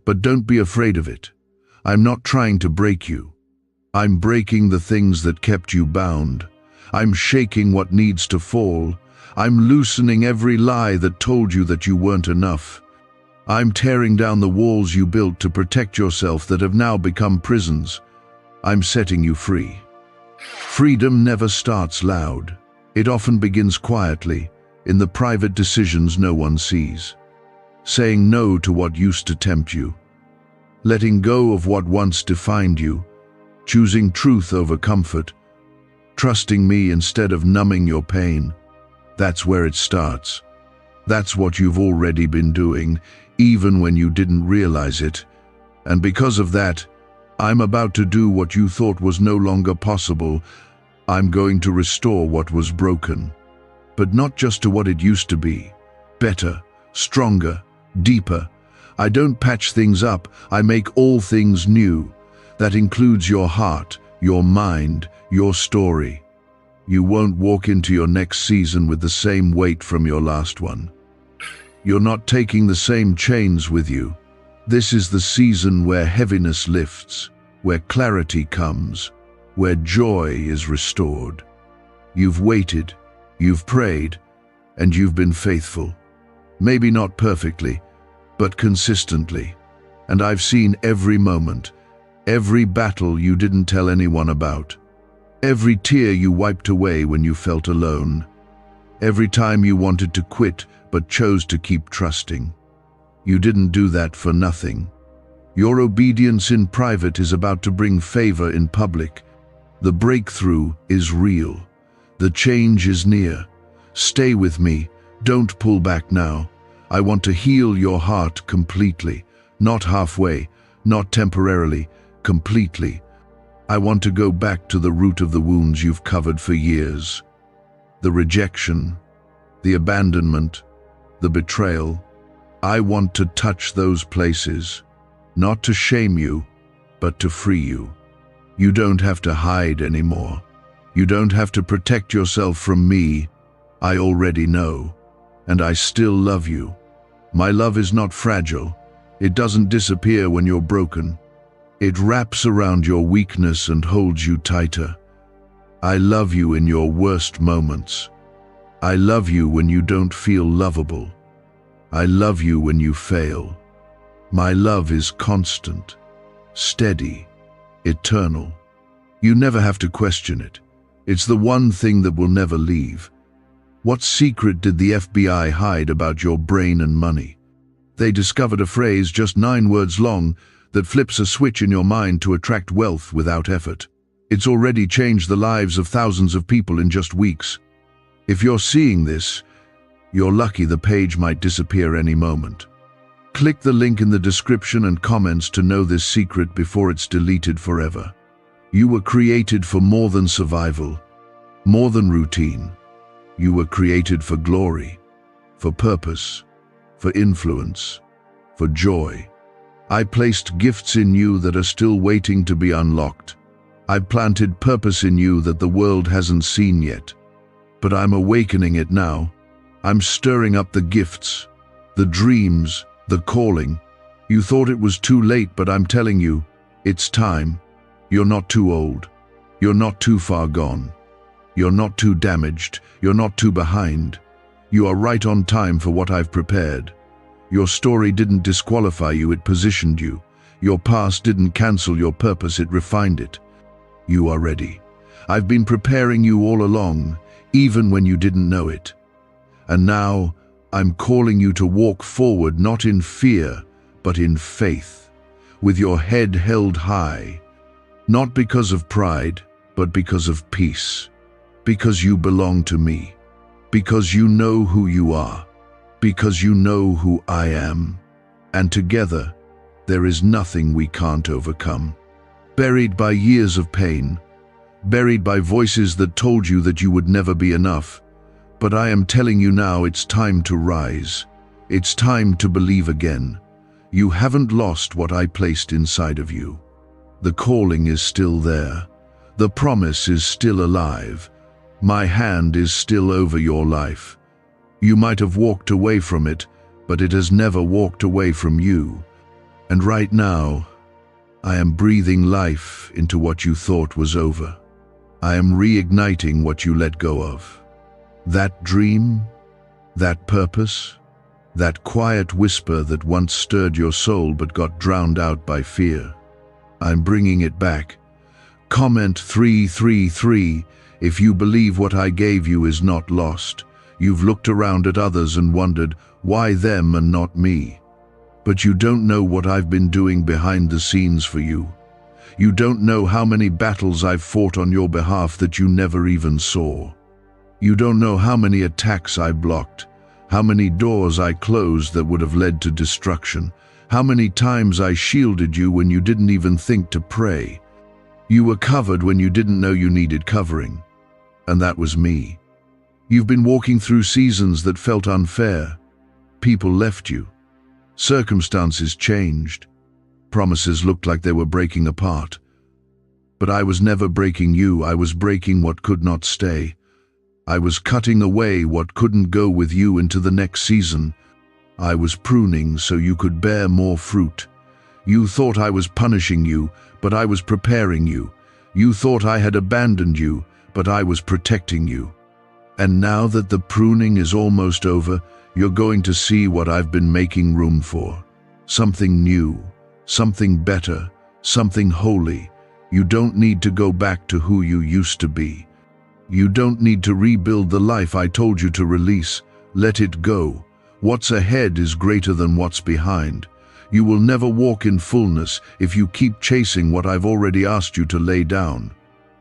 But don't be afraid of it. I'm not trying to break you. I'm breaking the things that kept you bound. I'm shaking what needs to fall. I'm loosening every lie that told you that you weren't enough. I'm tearing down the walls you built to protect yourself that have now become prisons. I'm setting you free. Freedom never starts loud. It often begins quietly, in the private decisions no one sees. Saying no to what used to tempt you. Letting go of what once defined you. Choosing truth over comfort. Trusting me instead of numbing your pain. That's where it starts. That's what you've already been doing, even when you didn't realize it. And because of that, I'm about to do what you thought was no longer possible. I'm going to restore what was broken. But not just to what it used to be. Better, stronger, deeper. I don't patch things up, I make all things new. That includes your heart, your mind, your story. You won't walk into your next season with the same weight from your last one. You're not taking the same chains with you. This is the season where heaviness lifts, where clarity comes, where joy is restored. You've waited, you've prayed, and you've been faithful. Maybe not perfectly, but consistently. And I've seen every moment, every battle you didn't tell anyone about, every tear you wiped away when you felt alone, every time you wanted to quit but chose to keep trusting. You didn't do that for nothing. Your obedience in private is about to bring favor in public. The breakthrough is real. The change is near. Stay with me. Don't pull back now. I want to heal your heart completely, not halfway, not temporarily, completely. I want to go back to the root of the wounds you've covered for years. The rejection, the abandonment, the betrayal. I want to touch those places, not to shame you, but to free you. You don't have to hide anymore. You don't have to protect yourself from me. I already know, and I still love you. My love is not fragile. It doesn't disappear when you're broken. It wraps around your weakness and holds you tighter. I love you in your worst moments. I love you when you don't feel lovable. I love you when you fail. My love is constant, steady, eternal. You never have to question it. It's the one thing that will never leave. What secret did the FBI hide about your brain and money? They discovered a phrase just 9 words long that flips a switch in your mind to attract wealth without effort. It's already changed the lives of thousands of people in just weeks. If you're seeing this, you're lucky. The page might disappear any moment. Click the link in the description and comments to know this secret before it's deleted forever. You were created for more than survival, more than routine. You were created for glory, for purpose, for influence, for joy. I placed gifts in you that are still waiting to be unlocked. I planted purpose in you that the world hasn't seen yet. But I'm awakening it now. I'm stirring up the gifts, the dreams, the calling. You thought it was too late, but I'm telling you, it's time. You're not too old. You're not too far gone. You're not too damaged. You're not too behind. You are right on time for what I've prepared. Your story didn't disqualify you, it positioned you. Your past didn't cancel your purpose, it refined it. You are ready. I've been preparing you all along, even when you didn't know it. And now, I'm calling you to walk forward not in fear, but in faith, with your head held high, not because of pride, but because of peace, because you belong to me, because you know who you are, because you know who I am, and together, there is nothing we can't overcome. Buried by years of pain, buried by voices that told you that you would never be enough, but I am telling you now, it's time to rise. It's time to believe again. You haven't lost what I placed inside of you. The calling is still there. The promise is still alive. My hand is still over your life. You might have walked away from it, but it has never walked away from you. And right now, I am breathing life into what you thought was over. I am reigniting what you let go of. That dream, that purpose, that quiet whisper that once stirred your soul but got drowned out by fear. I'm bringing it back. Comment 333 if you believe what I gave you is not lost. You've looked around at others and wondered, why them and not me? But you don't know what I've been doing behind the scenes for you. You don't know how many battles I've fought on your behalf that you never even saw. You don't know how many attacks I blocked, how many doors I closed that would have led to destruction, how many times I shielded you when you didn't even think to pray. You were covered when you didn't know you needed covering. And that was me. You've been walking through seasons that felt unfair. People left you. Circumstances changed. Promises looked like they were breaking apart. But I was never breaking you, I was breaking what could not stay. I was cutting away what couldn't go with you into the next season. I was pruning so you could bear more fruit. You thought I was punishing you, but I was preparing you. You thought I had abandoned you, but I was protecting you. And now that the pruning is almost over, you're going to see what I've been making room for. Something new, something better, something holy. You don't need to go back to who you used to be. You don't need to rebuild the life I told you to release. Let it go. What's ahead is greater than what's behind. You will never walk in fullness if you keep chasing what I've already asked you to lay down.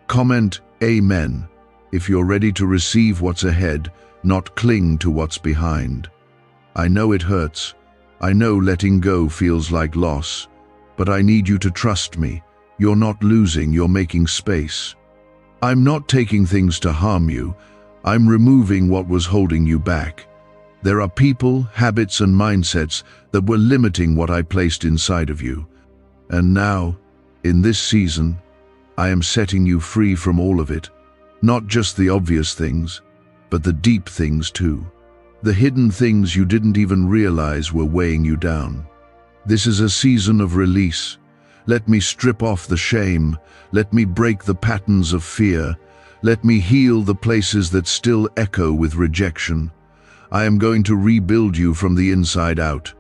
Comment Amen if you're ready to receive what's ahead, not cling to what's behind. I know it hurts. I know letting go feels like loss. But I need you to trust me. You're not losing, you're making space. I'm not taking things to harm you. I'm removing what was holding you back. There are people, habits, and mindsets that were limiting what I placed inside of you. And now, in this season, I am setting you free from all of it. Not just the obvious things, but the deep things too. The hidden things you didn't even realize were weighing you down. This is a season of release. Let me strip off the shame. Let me break the patterns of fear. Let me heal the places that still echo with rejection. I am going to rebuild you from the inside out.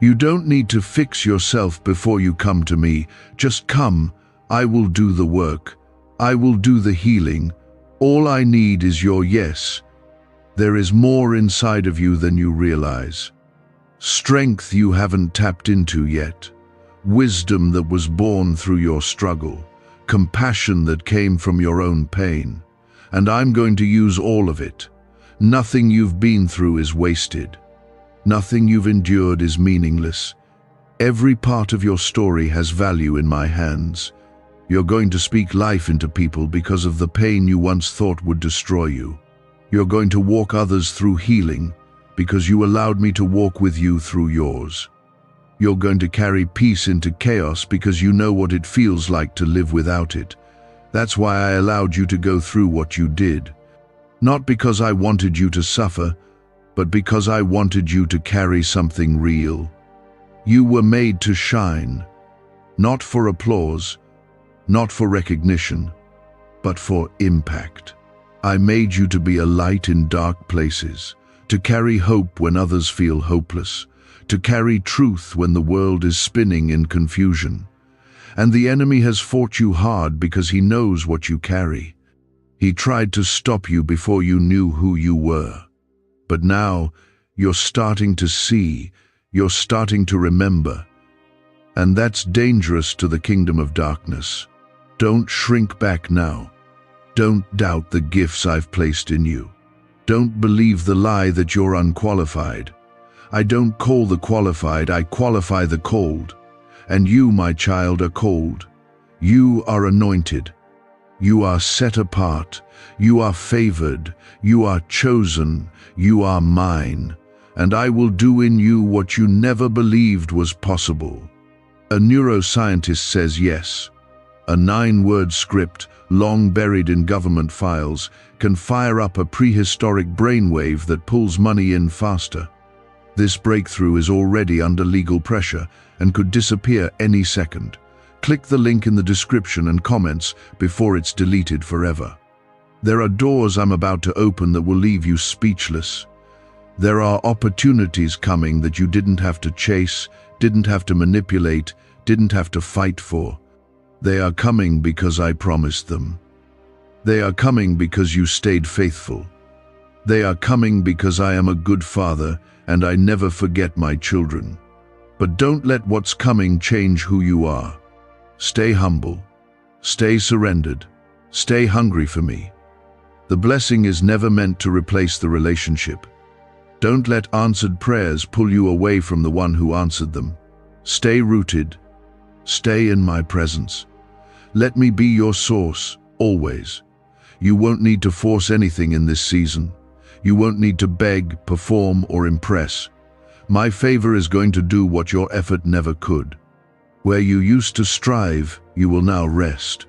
You don't need to fix yourself before you come to me. Just come. I will do the work. I will do the healing. All I need is your yes. There is more inside of you than you realize. Strength you haven't tapped into yet. Wisdom that was born through your struggle. Compassion that came from your own pain. And I'm going to use all of it. Nothing you've been through is wasted. Nothing you've endured is meaningless. Every part of your story has value in my hands. You're going to speak life into people because of the pain you once thought would destroy you. You're going to walk others through healing because you allowed me to walk with you through yours. You're going to carry peace into chaos because you know what it feels like to live without it. That's why I allowed you to go through what you did. Not because I wanted you to suffer, but because I wanted you to carry something real. You were made to shine, not for applause, not for recognition, but for impact. I made you to be a light in dark places, to carry hope when others feel hopeless, to carry truth when the world is spinning in confusion. And the enemy has fought you hard because he knows what you carry. He tried to stop you before you knew who you were. But now, you're starting to see, you're starting to remember. And that's dangerous to the kingdom of darkness. Don't shrink back now. Don't doubt the gifts I've placed in you. Don't believe the lie that you're unqualified. I don't call the qualified, I qualify the called. And you, my child, are called. You are anointed. You are set apart. You are favored. You are chosen. You are mine. And I will do in you what you never believed was possible. A neuroscientist says yes. A 9-word script, long buried in government files, can fire up a prehistoric brainwave that pulls money in faster. This breakthrough is already under legal pressure and could disappear any second. Click the link in the description and comments before it's deleted forever. There are doors I'm about to open that will leave you speechless. There are opportunities coming that you didn't have to chase, didn't have to manipulate, didn't have to fight for. They are coming because I promised them. They are coming because you stayed faithful. They are coming because I am a good father and I never forget my children. But don't let what's coming change who you are. Stay humble. Stay surrendered. Stay hungry for me. The blessing is never meant to replace the relationship. Don't let answered prayers pull you away from the one who answered them. Stay rooted. Stay in my presence. Let me be your source, always. You won't need to force anything in this season. You won't need to beg, perform, or impress. My favor is going to do what your effort never could. Where you used to strive, you will now rest.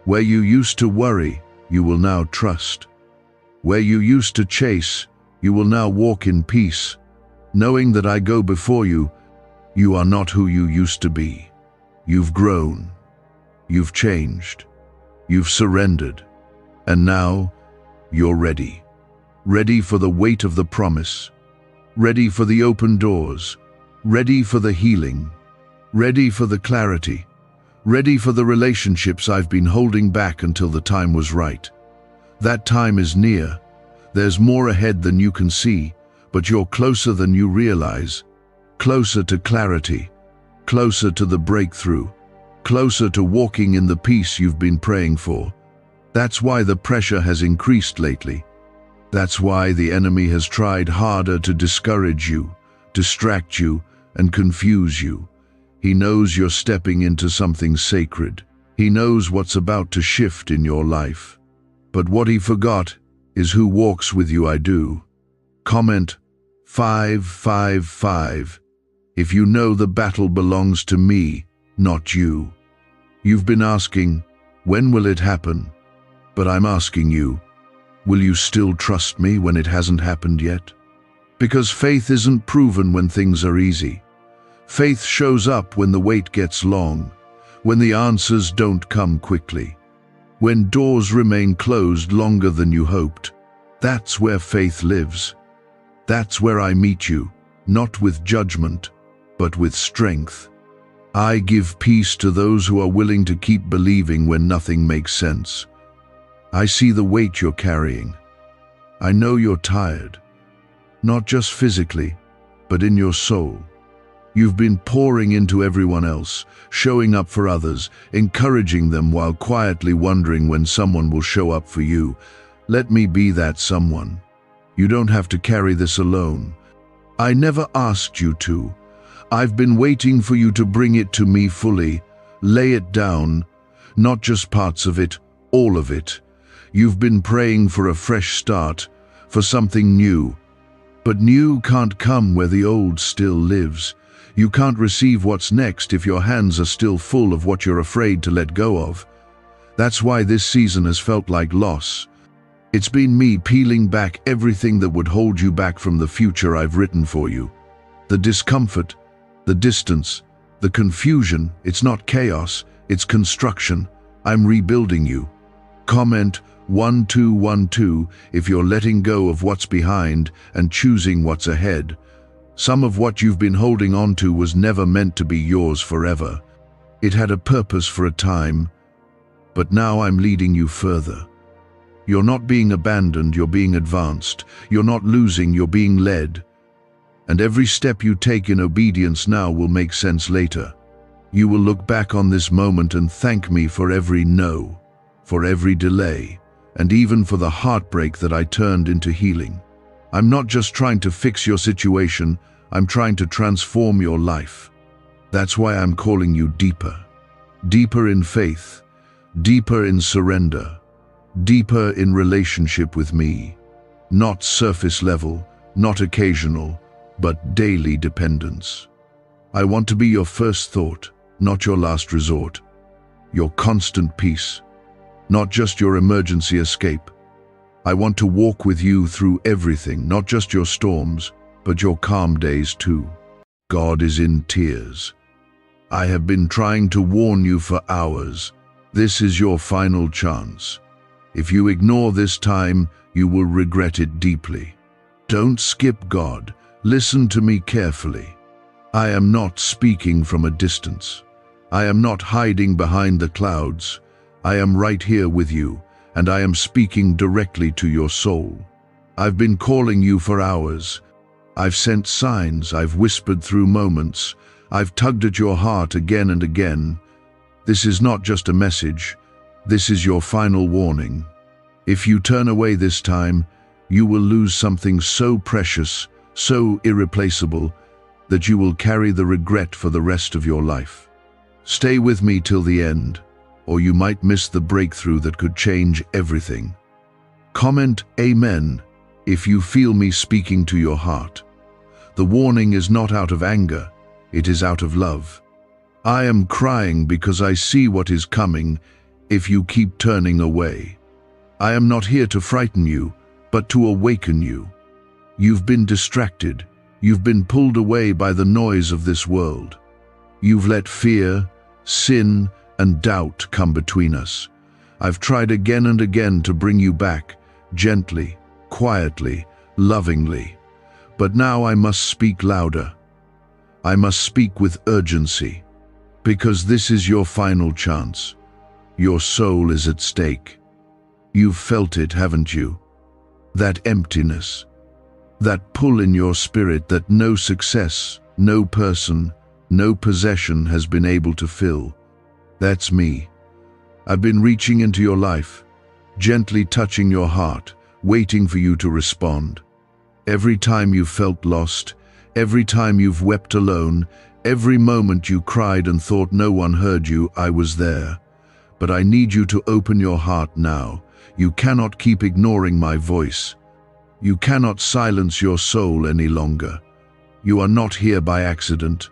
Where you used to worry, you will now trust. Where you used to chase, you will now walk in peace, knowing that I go before you. You are not who you used to be. You've grown. You've changed. You've surrendered. And now, you're ready. Ready for the weight of the promise. Ready for the open doors. Ready for the healing. Ready for the clarity. Ready for the relationships I've been holding back until the time was right. That time is near. There's more ahead than you can see, but you're closer than you realize. Closer to clarity. Closer to the breakthrough. Closer to walking in the peace you've been praying for. That's why the pressure has increased lately. That's why the enemy has tried harder to discourage you, distract you, and confuse you. He knows you're stepping into something sacred. He knows what's about to shift in your life. But what he forgot is who walks with you. I do. Comment 555 if you know the battle belongs to me, not you. You've been asking, when will it happen? But I'm asking you, will you still trust me when it hasn't happened yet? Because faith isn't proven when things are easy. Faith shows up when the wait gets long, when the answers don't come quickly, when doors remain closed longer than you hoped. That's where faith lives. That's where I meet you, not with judgment, but with strength. I give peace to those who are willing to keep believing when nothing makes sense. I see the weight you're carrying. I know you're tired, not just physically, but in your soul. You've been pouring into everyone else, showing up for others, encouraging them while quietly wondering when someone will show up for you. Let me be that someone. You don't have to carry this alone. I never asked you to. I've been waiting for you to bring it to me fully, lay it down, not just parts of it, all of it. You've been praying for a fresh start, for something new. But new can't come where the old still lives. You can't receive what's next if your hands are still full of what you're afraid to let go of. That's why this season has felt like loss. It's been me peeling back everything that would hold you back from the future I've written for you. The discomfort, the distance, the confusion. It's not chaos, it's construction. I'm rebuilding you. Comment 1212 if you're letting go of what's behind and choosing what's ahead. Some of what you've been holding on to was never meant to be yours forever. It had a purpose for a time, but now I'm leading you further. You're not being abandoned, you're being advanced. You're not losing, you're being led. And every step you take in obedience now will make sense later. You will look back on this moment and thank me for every no, for every delay, and even for the heartbreak that I turned into healing. I'm not just trying to fix your situation, I'm trying to transform your life. That's why I'm calling you deeper. Deeper in faith, deeper in surrender, deeper in relationship with me. Not surface level, not occasional, but daily dependence. I want to be your first thought, not your last resort. Your constant peace, not just your emergency escape. I want to walk with you through everything, not just your storms, but your calm days too. God is in tears. I have been trying to warn you for hours. This is your final chance. If you ignore this time, you will regret it deeply. Don't skip God. Listen to me carefully. I am not speaking from a distance. I am not hiding behind the clouds. I am right here with you, and I am speaking directly to your soul. I've been calling you for hours. I've sent signs, I've whispered through moments, I've tugged at your heart again and again. This is not just a message, this is your final warning. If you turn away this time, you will lose something so precious, so irreplaceable, that you will carry the regret for the rest of your life. Stay with me till the end, or you might miss the breakthrough that could change everything. Comment Amen if you feel me speaking to your heart. The warning is not out of anger, it is out of love. I am crying because I see what is coming, if you keep turning away. I am not here to frighten you, but to awaken you. You've been distracted. You've been pulled away by the noise of this world. You've let fear, sin, and doubt come between us. I've tried again and again to bring you back, gently, quietly, lovingly. But now I must speak louder. I must speak with urgency, because this is your final chance. Your soul is at stake. You've felt it, haven't you? That emptiness, that pull in your spirit that no success, no person, no possession has been able to fill. That's me. I've been reaching into your life, gently touching your heart, waiting for you to respond. Every time you felt lost, every time you've wept alone, every moment you cried and thought no one heard you, I was there. But I need you to open your heart now. You cannot keep ignoring my voice. You cannot silence your soul any longer. You are not here by accident.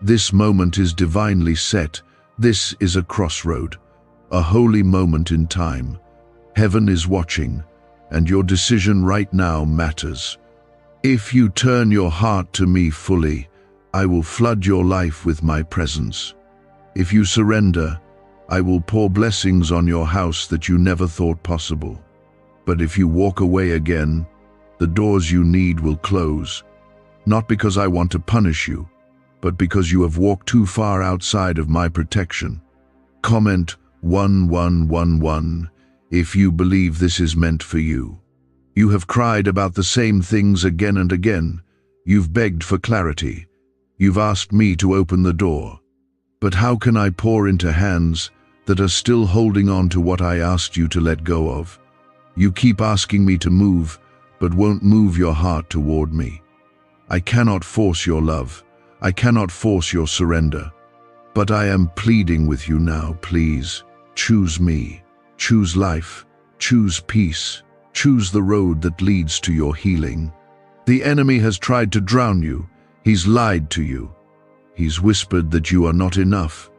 This moment is divinely set. This is a crossroad, a holy moment in time. Heaven is watching, and your decision right now matters. If you turn your heart to me fully, I will flood your life with my presence. If you surrender, I will pour blessings on your house that you never thought possible. But if you walk away again, the doors you need will close, not because I want to punish you, but because you have walked too far outside of my protection. Comment 1111 if you believe this is meant for you. You have cried about the same things again and again. You've begged for clarity. You've asked me to open the door. But how can I pour into hands that are still holding on to what I asked you to let go of? You keep asking me to move, but won't move your heart toward me. I cannot force your love. I cannot force your surrender. But I am pleading with you now, please. Choose me. Choose life. Choose peace. Choose the road that leads to your healing. The enemy has tried to drown you. He's lied to you. He's whispered that you are not enough,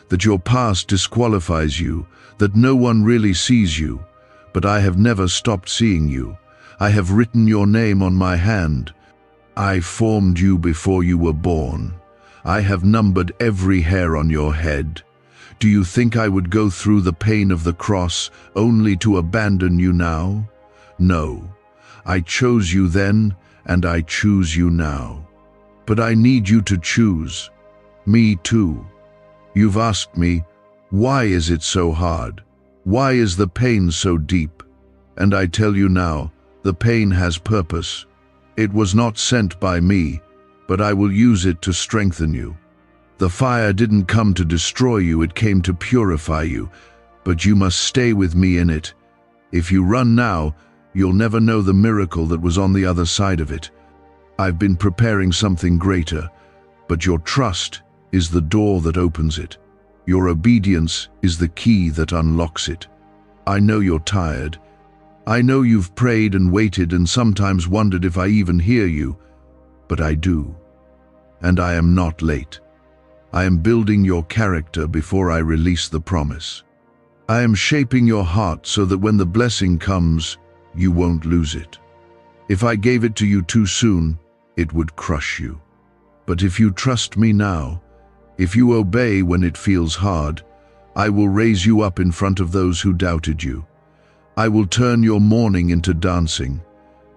that your past disqualifies you, that no one really sees you. But I have never stopped seeing you. I have written your name on my hand. I formed you before you were born. I have numbered every hair on your head. Do you think I would go through the pain of the cross only to abandon you now? No. I chose you then, and I choose you now. But I need you to choose. Me too. You've asked me, why is it so hard? Why is the pain so deep? And I tell you now, the pain has purpose. It was not sent by me, but I will use it to strengthen you. The fire didn't come to destroy you, it came to purify you. But you must stay with me in it. If you run now, you'll never know the miracle that was on the other side of it. I've been preparing something greater, but your trust is the door that opens it. Your obedience is the key that unlocks it. I know you're tired. I know you've prayed and waited and sometimes wondered if I even hear you, but I do. And I am not late. I am building your character before I release the promise. I am shaping your heart so that when the blessing comes, you won't lose it. If I gave it to you too soon, it would crush you. But if you trust me now, if you obey when it feels hard, I will raise you up in front of those who doubted you. I will turn your mourning into dancing.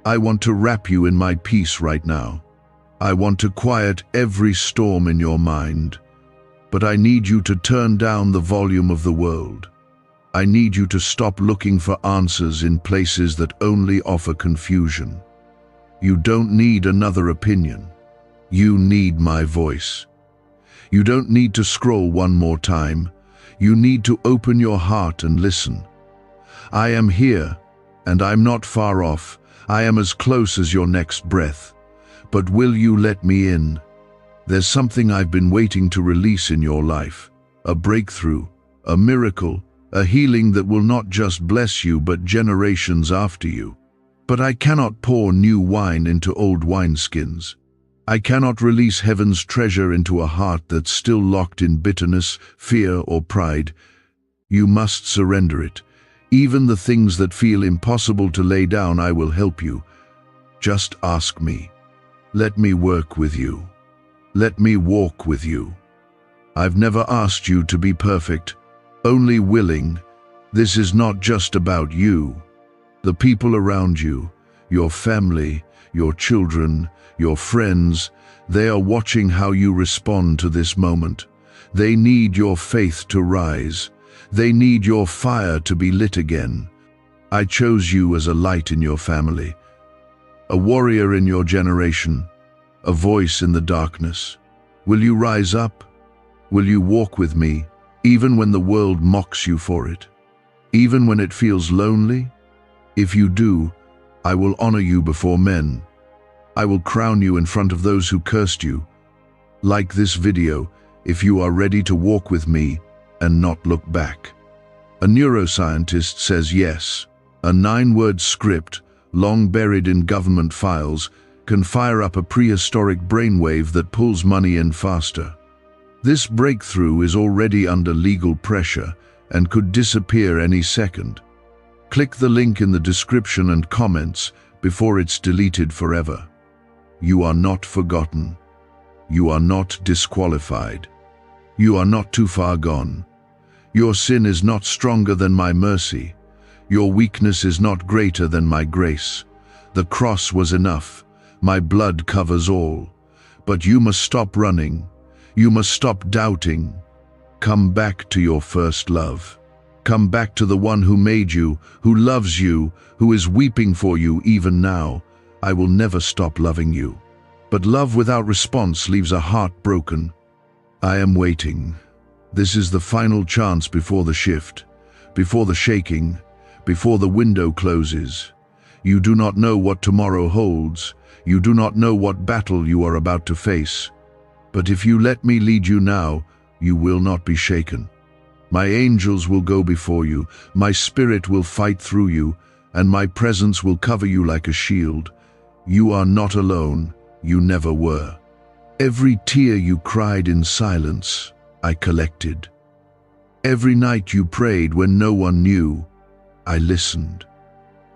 I want to wrap you in my peace right now. I want to quiet every storm in your mind. But I need you to turn down the volume of the world. I need you to stop looking for answers in places that only offer confusion. You don't need another opinion. You need my voice. You don't need to scroll one more time. You need to open your heart and listen. I am here, and I'm not far off. I am as close as your next breath. But will you let me in? There's something I've been waiting to release in your life. A breakthrough, a miracle, a healing that will not just bless you but generations after you. But I cannot pour new wine into old wineskins. I cannot release heaven's treasure into a heart that's still locked in bitterness, fear, or pride. You must surrender it. Even the things that feel impossible to lay down, I will help you. Just ask me. Let me work with you. Let me walk with you. I've never asked you to be perfect, only willing. This is not just about you. The people around you, your family, your children, your friends, they are watching how you respond to this moment. They need your faith to rise. They need your fire to be lit again. I chose you as a light in your family, a warrior in your generation, a voice in the darkness. Will you rise up? Will you walk with me, even when the world mocks you for it? Even when it feels lonely? If you do, I will honor you before men. I will crown you in front of those who cursed you. Like this video if you are ready to walk with me and not look back. A neuroscientist says yes. A 9-word script, long buried in government files, can fire up a prehistoric brainwave that pulls money in faster. This breakthrough is already under legal pressure and could disappear any second. Click the link in the description and comments before it's deleted forever. You are not forgotten. You are not disqualified. You are not too far gone. Your sin is not stronger than my mercy. Your weakness is not greater than my grace. The cross was enough. My blood covers all. But you must stop running. You must stop doubting. Come back to your first love. Come back to the one who made you, who loves you, who is weeping for you even now. I will never stop loving you. But love without response leaves a heart broken. I am waiting. This is the final chance before the shift, before the shaking, before the window closes. You do not know what tomorrow holds. You do not know what battle you are about to face. But if you let me lead you now, you will not be shaken. My angels will go before you, my spirit will fight through you, and my presence will cover you like a shield. You are not alone, you never were. Every tear you cried in silence, I collected. Every night you prayed when no one knew, I listened.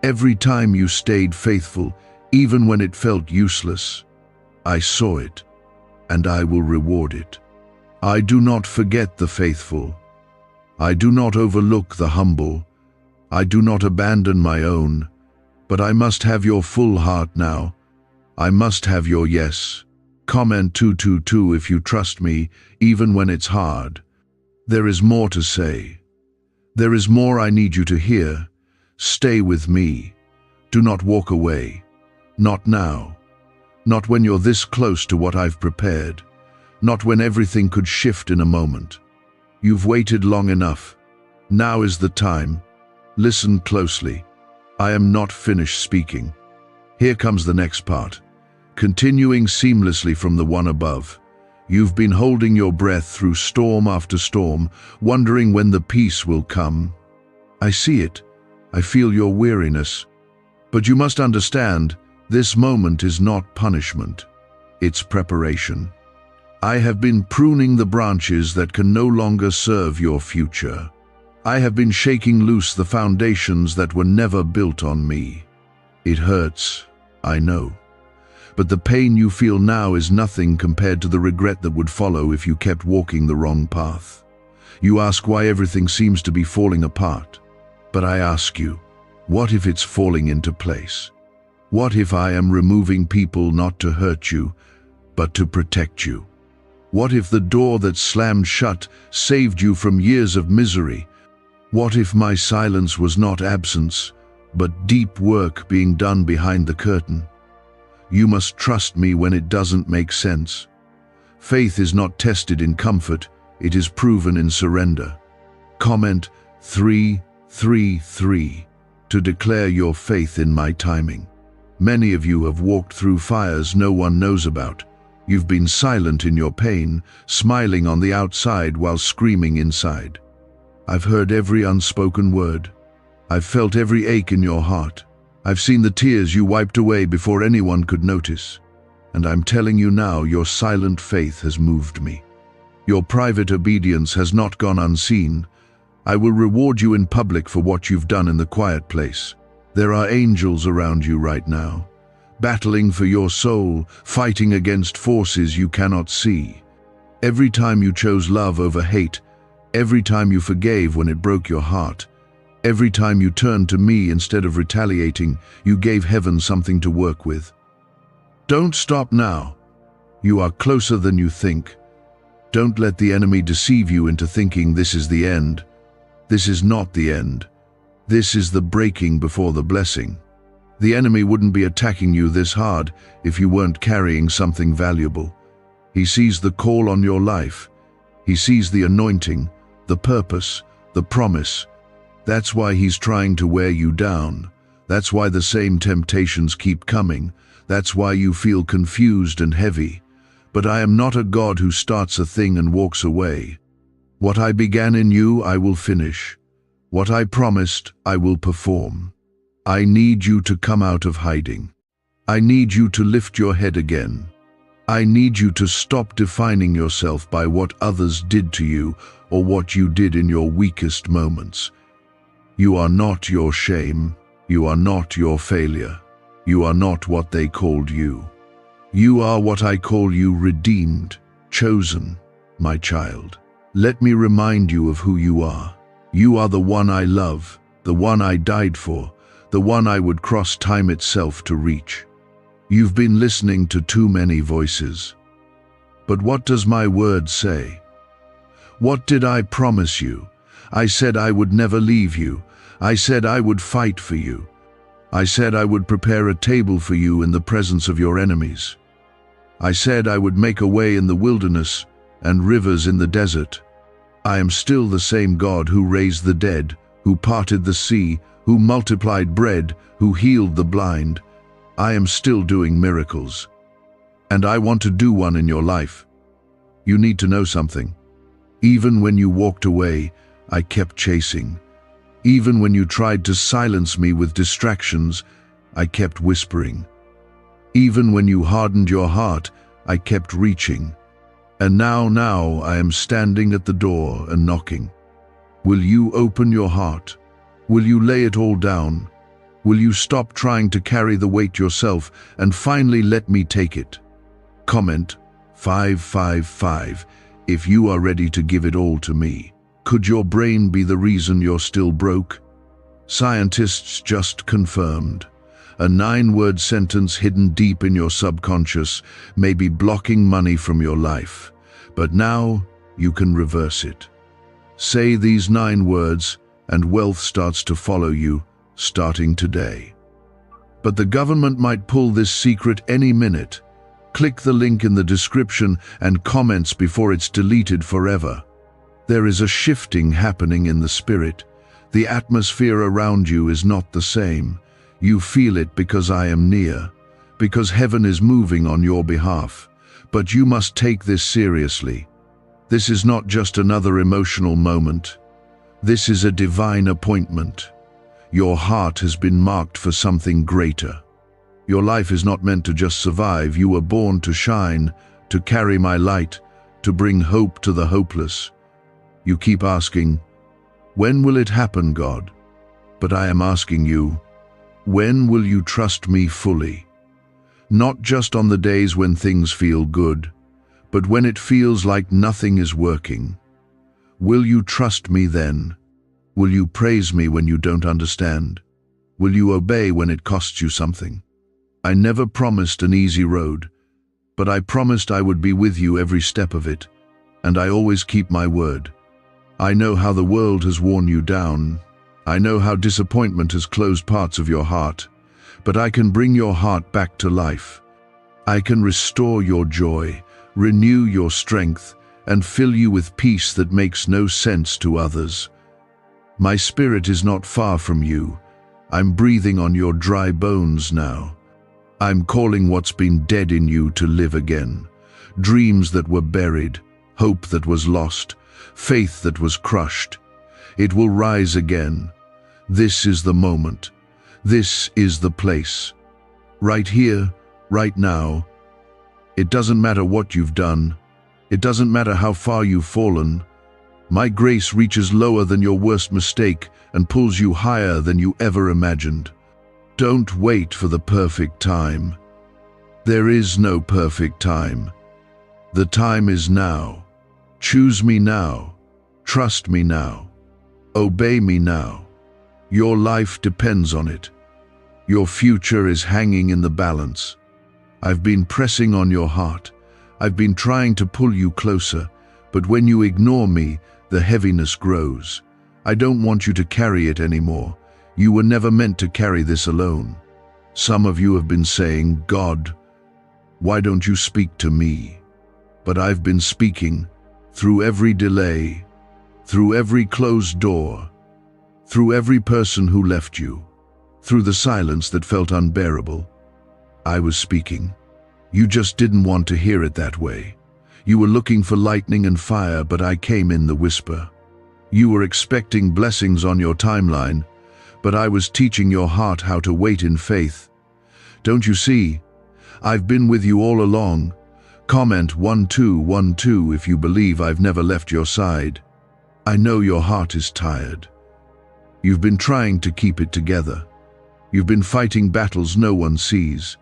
Every time you stayed faithful, even when it felt useless, I saw it, and I will reward it. I do not forget the faithful. I do not overlook the humble. I do not abandon my own. But I must have your full heart now. I must have your yes. Comment 222 if you trust me, even when it's hard. There is more to say. There is more I need you to hear. Stay with me. Do not walk away. Not now. Not when you're this close to what I've prepared. Not when everything could shift in a moment. You've waited long enough. Now is the time. Listen closely. I am not finished speaking. Here comes the next part. Continuing seamlessly from the one above. You've been holding your breath through storm after storm, wondering when the peace will come. I see it. I feel your weariness. But you must understand, this moment is not punishment. It's preparation. I have been pruning the branches that can no longer serve your future. I have been shaking loose the foundations that were never built on me. It hurts, I know. But the pain you feel now is nothing compared to the regret that would follow if you kept walking the wrong path. You ask why everything seems to be falling apart. But I ask you, what if it's falling into place? What if I am removing people not to hurt you, but to protect you? What if the door that slammed shut saved you from years of misery? What if my silence was not absence, but deep work being done behind the curtain? You must trust me when it doesn't make sense. Faith is not tested in comfort, it is proven in surrender. Comment 333 to declare your faith in my timing. Many of you have walked through fires no one knows about. You've been silent in your pain, smiling on the outside while screaming inside. I've heard every unspoken word. I've felt every ache in your heart. I've seen the tears you wiped away before anyone could notice. And I'm telling you now, your silent faith has moved me. Your private obedience has not gone unseen. I will reward you in public for what you've done in the quiet place. There are angels around you right now, battling for your soul, fighting against forces you cannot see. Every time you chose love over hate, every time you forgave when it broke your heart, every time you turned to me instead of retaliating, you gave heaven something to work with. Don't stop now. You are closer than you think. Don't let the enemy deceive you into thinking this is the end. This is not the end. This is the breaking before the blessing. The enemy wouldn't be attacking you this hard if you weren't carrying something valuable. He sees the call on your life. He sees the anointing, the purpose, the promise. That's why he's trying to wear you down. That's why the same temptations keep coming. That's why you feel confused and heavy. But I am not a God who starts a thing and walks away. What I began in you, I will finish. What I promised, I will perform. I need you to come out of hiding. I need you to lift your head again. I need you to stop defining yourself by what others did to you or what you did in your weakest moments. You are not your shame. You are not your failure. You are not what they called you. You are what I call you: redeemed, chosen, my child. Let me remind you of who you are. You are the one I love, the one I died for, the one I would cross time itself to reach. You've been listening to too many voices. But what does my word say? What did I promise you? I said I would never leave you. I said I would fight for you. I said I would prepare a table for you in the presence of your enemies. I said I would make a way in the wilderness and rivers in the desert. I am still the same God who raised the dead, who parted the sea, who multiplied bread, who healed the blind. I am still doing miracles. And I want to do one in your life. You need to know something. Even when you walked away, I kept chasing. Even when you tried to silence me with distractions, I kept whispering. Even when you hardened your heart, I kept reaching. And now I am standing at the door and knocking. Will you open your heart? Will you lay it all down? Will you stop trying to carry the weight yourself and finally let me take it? Comment 555 if you are ready to give it all to me. Could your brain be the reason you're still broke? Scientists just confirmed. A 9-word sentence hidden deep in your subconscious may be blocking money from your life, but now you can reverse it. Say these 9 words and wealth starts to follow you, starting today. But the government might pull this secret any minute. Click the link in the description and comments before it's deleted forever. There is a shifting happening in the spirit. The atmosphere around you is not the same. You feel it because I am near, because heaven is moving on your behalf. But you must take this seriously. This is not just another emotional moment. This is a divine appointment. Your heart has been marked for something greater. Your life is not meant to just survive. You were born to shine, to carry my light, to bring hope to the hopeless. You keep asking, when will it happen, God? But I am asking you, when will you trust me fully? Not just on the days when things feel good, but when it feels like nothing is working. Will you trust me then? Will you praise me when you don't understand? Will you obey when it costs you something? I never promised an easy road, but I promised I would be with you every step of it, and I always keep my word. I know how the world has worn you down. I know how disappointment has closed parts of your heart, but I can bring your heart back to life. I can restore your joy, renew your strength, and fill you with peace that makes no sense to others. My spirit is not far from you. I'm breathing on your dry bones now. I'm calling what's been dead in you to live again. Dreams that were buried, hope that was lost, faith that was crushed. It will rise again. This is the moment. This is the place. Right here, right now. It doesn't matter what you've done. It doesn't matter how far you've fallen. My grace reaches lower than your worst mistake and pulls you higher than you ever imagined. Don't wait for the perfect time. There is no perfect time. The time is now. Choose me now. Trust me now. Obey me now. Your life depends on it. Your future is hanging in the balance. I've been pressing on your heart. I've been trying to pull you closer, but when you ignore me, the heaviness grows. I don't want you to carry it anymore. You were never meant to carry this alone. Some of you have been saying, "God, why don't you speak to me?" But I've been speaking through every delay, through every closed door, through every person who left you, through the silence that felt unbearable. I was speaking. You just didn't want to hear it that way. You were looking for lightning and fire, but I came in the whisper. You were expecting blessings on your timeline, but I was teaching your heart how to wait in faith. Don't you see? I've been with you all along. Comment 1212 if you believe I've never left your side. I know your heart is tired. You've been trying to keep it together. You've been fighting battles no one sees.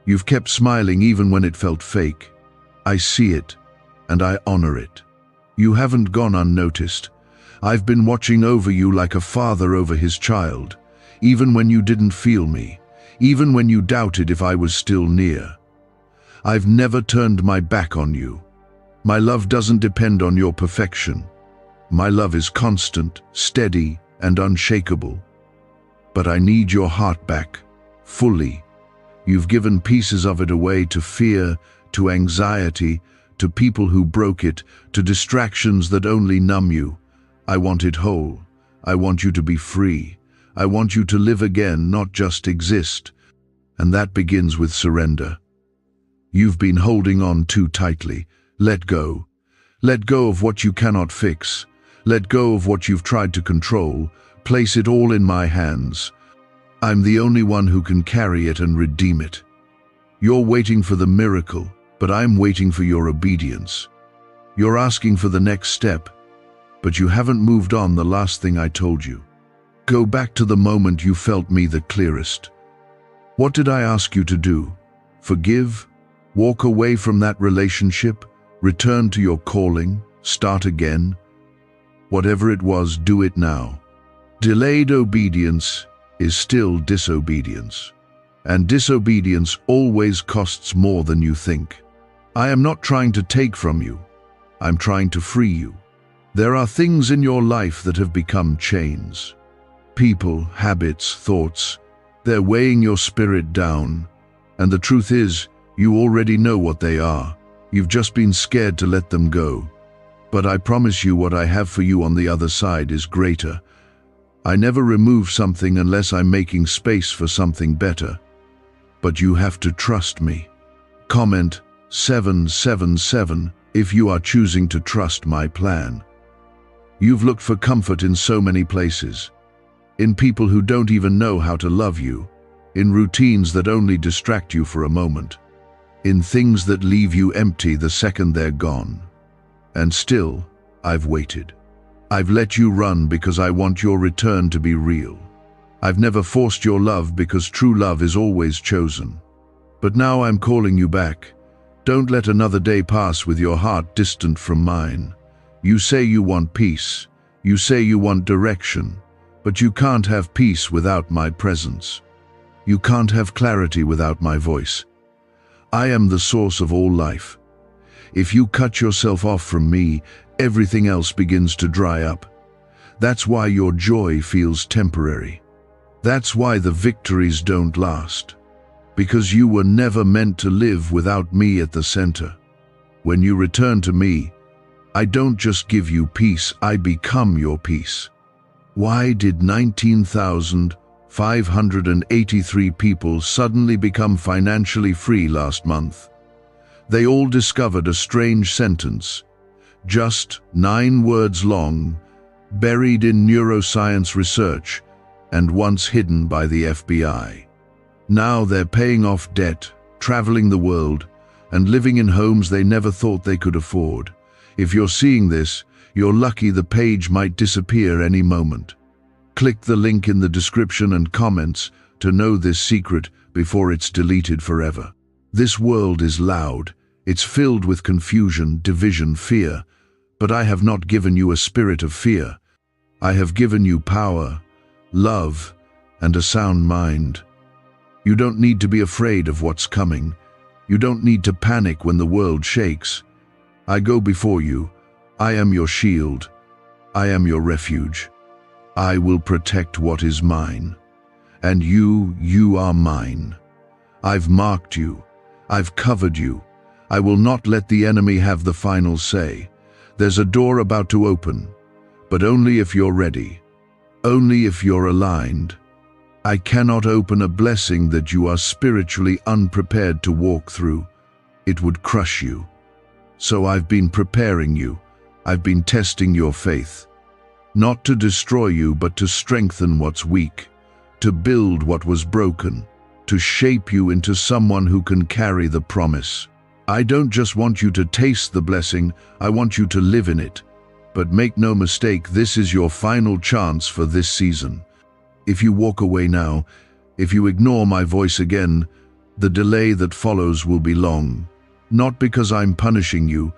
You've kept smiling even when it felt fake. I see it, and I honor it. You haven't gone unnoticed. I've been watching over you like a father over his child, even when you didn't feel me, even when you doubted if I was still near. I've never turned my back on you. My love doesn't depend on your perfection. My love is constant, steady, and unshakable. But I need your heart back, fully. You've given pieces of it away to fear, to anxiety, to people who broke it, to distractions that only numb you. I want it whole. I want you to be free. I want you to live again, not just exist. And that begins with surrender. You've been holding on too tightly. Let go. Let go of what you cannot fix. Let go of what you've tried to control. Place it all in my hands. I'm the only one who can carry it and redeem it. You're waiting for the miracle, but I'm waiting for your obedience. You're asking for the next step, but you haven't moved on the last thing I told you. Go back to the moment you felt me the clearest. What did I ask you to do? Forgive? Walk away from that relationship? Return to your calling? Start again? Whatever it was, do it now. Delayed obedience is still disobedience. And disobedience always costs more than you think. I am not trying to take from you. I'm trying to free you. There are things in your life that have become chains. People, habits, thoughts. They're weighing your spirit down. And the truth is, you already know what they are. You've just been scared to let them go. But I promise you what I have for you on the other side is greater. I never remove something unless I'm making space for something better. But you have to trust me. Comment 777 if you are choosing to trust my plan. You've looked for comfort in so many places. In people who don't even know how to love you. In routines that only distract you for a moment. In things that leave you empty the second they're gone. And still, I've waited. I've let you run because I want your return to be real. I've never forced your love because true love is always chosen. But now I'm calling you back. Don't let another day pass with your heart distant from mine. You say you want peace. You say you want direction. But you can't have peace without my presence. You can't have clarity without my voice. I am the source of all life. If you cut yourself off from me, everything else begins to dry up. That's why your joy feels temporary. That's why the victories don't last. Because you were never meant to live without me at the center. When you return to me, I don't just give you peace, I become your peace. Why did 19,583 people suddenly become financially free last month? They all discovered a strange sentence, just 9 words long, buried in neuroscience research, and once hidden by the FBI. Now they're paying off debt, traveling the world, and living in homes they never thought they could afford. If you're seeing this, You're lucky the page might disappear any moment. Click the link in the description and comments to know this secret before it's deleted forever. This world is loud. It's filled with confusion, division, fear. But I have not given you a spirit of fear. I have given you power, love, and a sound mind. You don't need to be afraid of what's coming. You don't need to panic when the world shakes. I go before you. I am your shield. I am your refuge. I will protect what is mine. And you are mine. I've marked you. I've covered you. I will not let the enemy have the final say. There's a door about to open, but only if you're ready. Only if you're aligned. I cannot open a blessing that you are spiritually unprepared to walk through. It would crush you. So I've been preparing you. I've been testing your faith. Not to destroy you, but to strengthen what's weak, to build what was broken, to shape you into someone who can carry the promise. I don't just want you to taste the blessing, I want you to live in it. But make no mistake, this is your final chance for this season. If you walk away now, if you ignore my voice again, the delay that follows will be long. Not because I'm punishing you,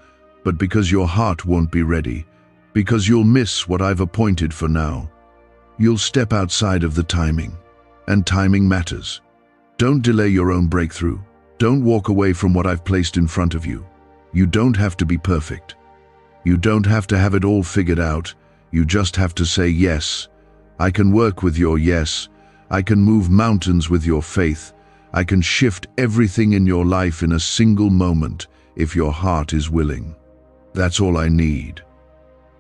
but because your heart won't be ready, because you'll miss what I've appointed for now. You'll step outside of the timing, and timing matters. Don't delay your own breakthrough. Don't walk away from what I've placed in front of you. You don't have to be perfect. You don't have to have it all figured out. You just have to say yes. I can work with your yes. I can move mountains with your faith. I can shift everything in your life in a single moment if your heart is willing. That's all I need.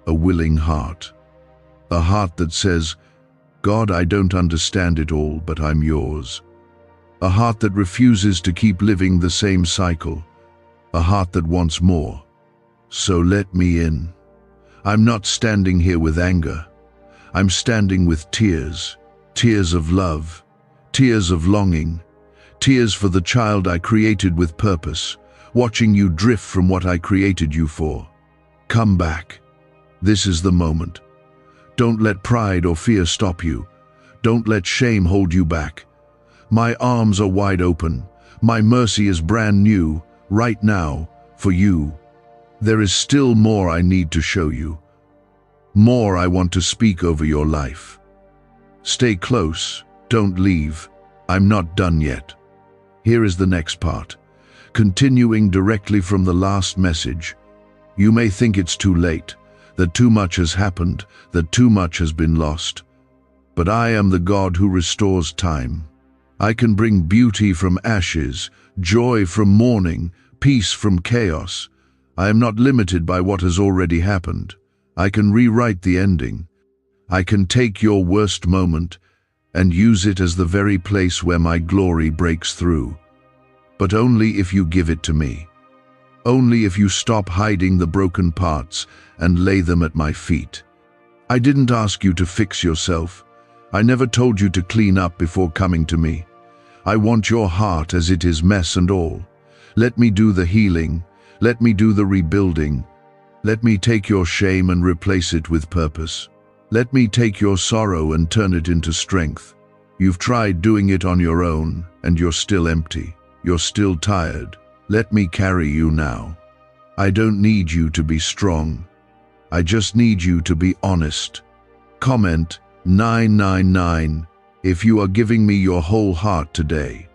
A willing heart. A heart that says, God, I don't understand it all, but I'm yours. A heart that refuses to keep living the same cycle. A heart that wants more. So let me in. I'm not standing here with anger. I'm standing with tears. Tears of love. Tears of longing. Tears for the child I created with purpose, watching you drift from what I created you for. Come back. This is the moment. Don't let pride or fear stop you. Don't let shame hold you back. My arms are wide open. My mercy is brand new, right now, for you. There is still more I need to show you. More I want to speak over your life. Stay close. Don't leave. I'm not done yet. Here is the next part. Continuing directly from the last message. You may think it's too late, that too much has happened, that too much has been lost. But I am the God who restores time. I can bring beauty from ashes, joy from mourning, peace from chaos. I am not limited by what has already happened. I can rewrite the ending. I can take your worst moment and use it as the very place where my glory breaks through. But only if you give it to me. Only if you stop hiding the broken parts and lay them at my feet. I didn't ask you to fix yourself. I never told you to clean up before coming to me. I want your heart as it is, mess and all. Let me do the healing. Let me do the rebuilding. Let me take your shame and replace it with purpose. Let me take your sorrow and turn it into strength. You've tried doing it on your own, and you're still empty. You're still tired. Let me carry you now. I don't need you to be strong. I just need you to be honest. Comment 999 if you are giving me your whole heart today.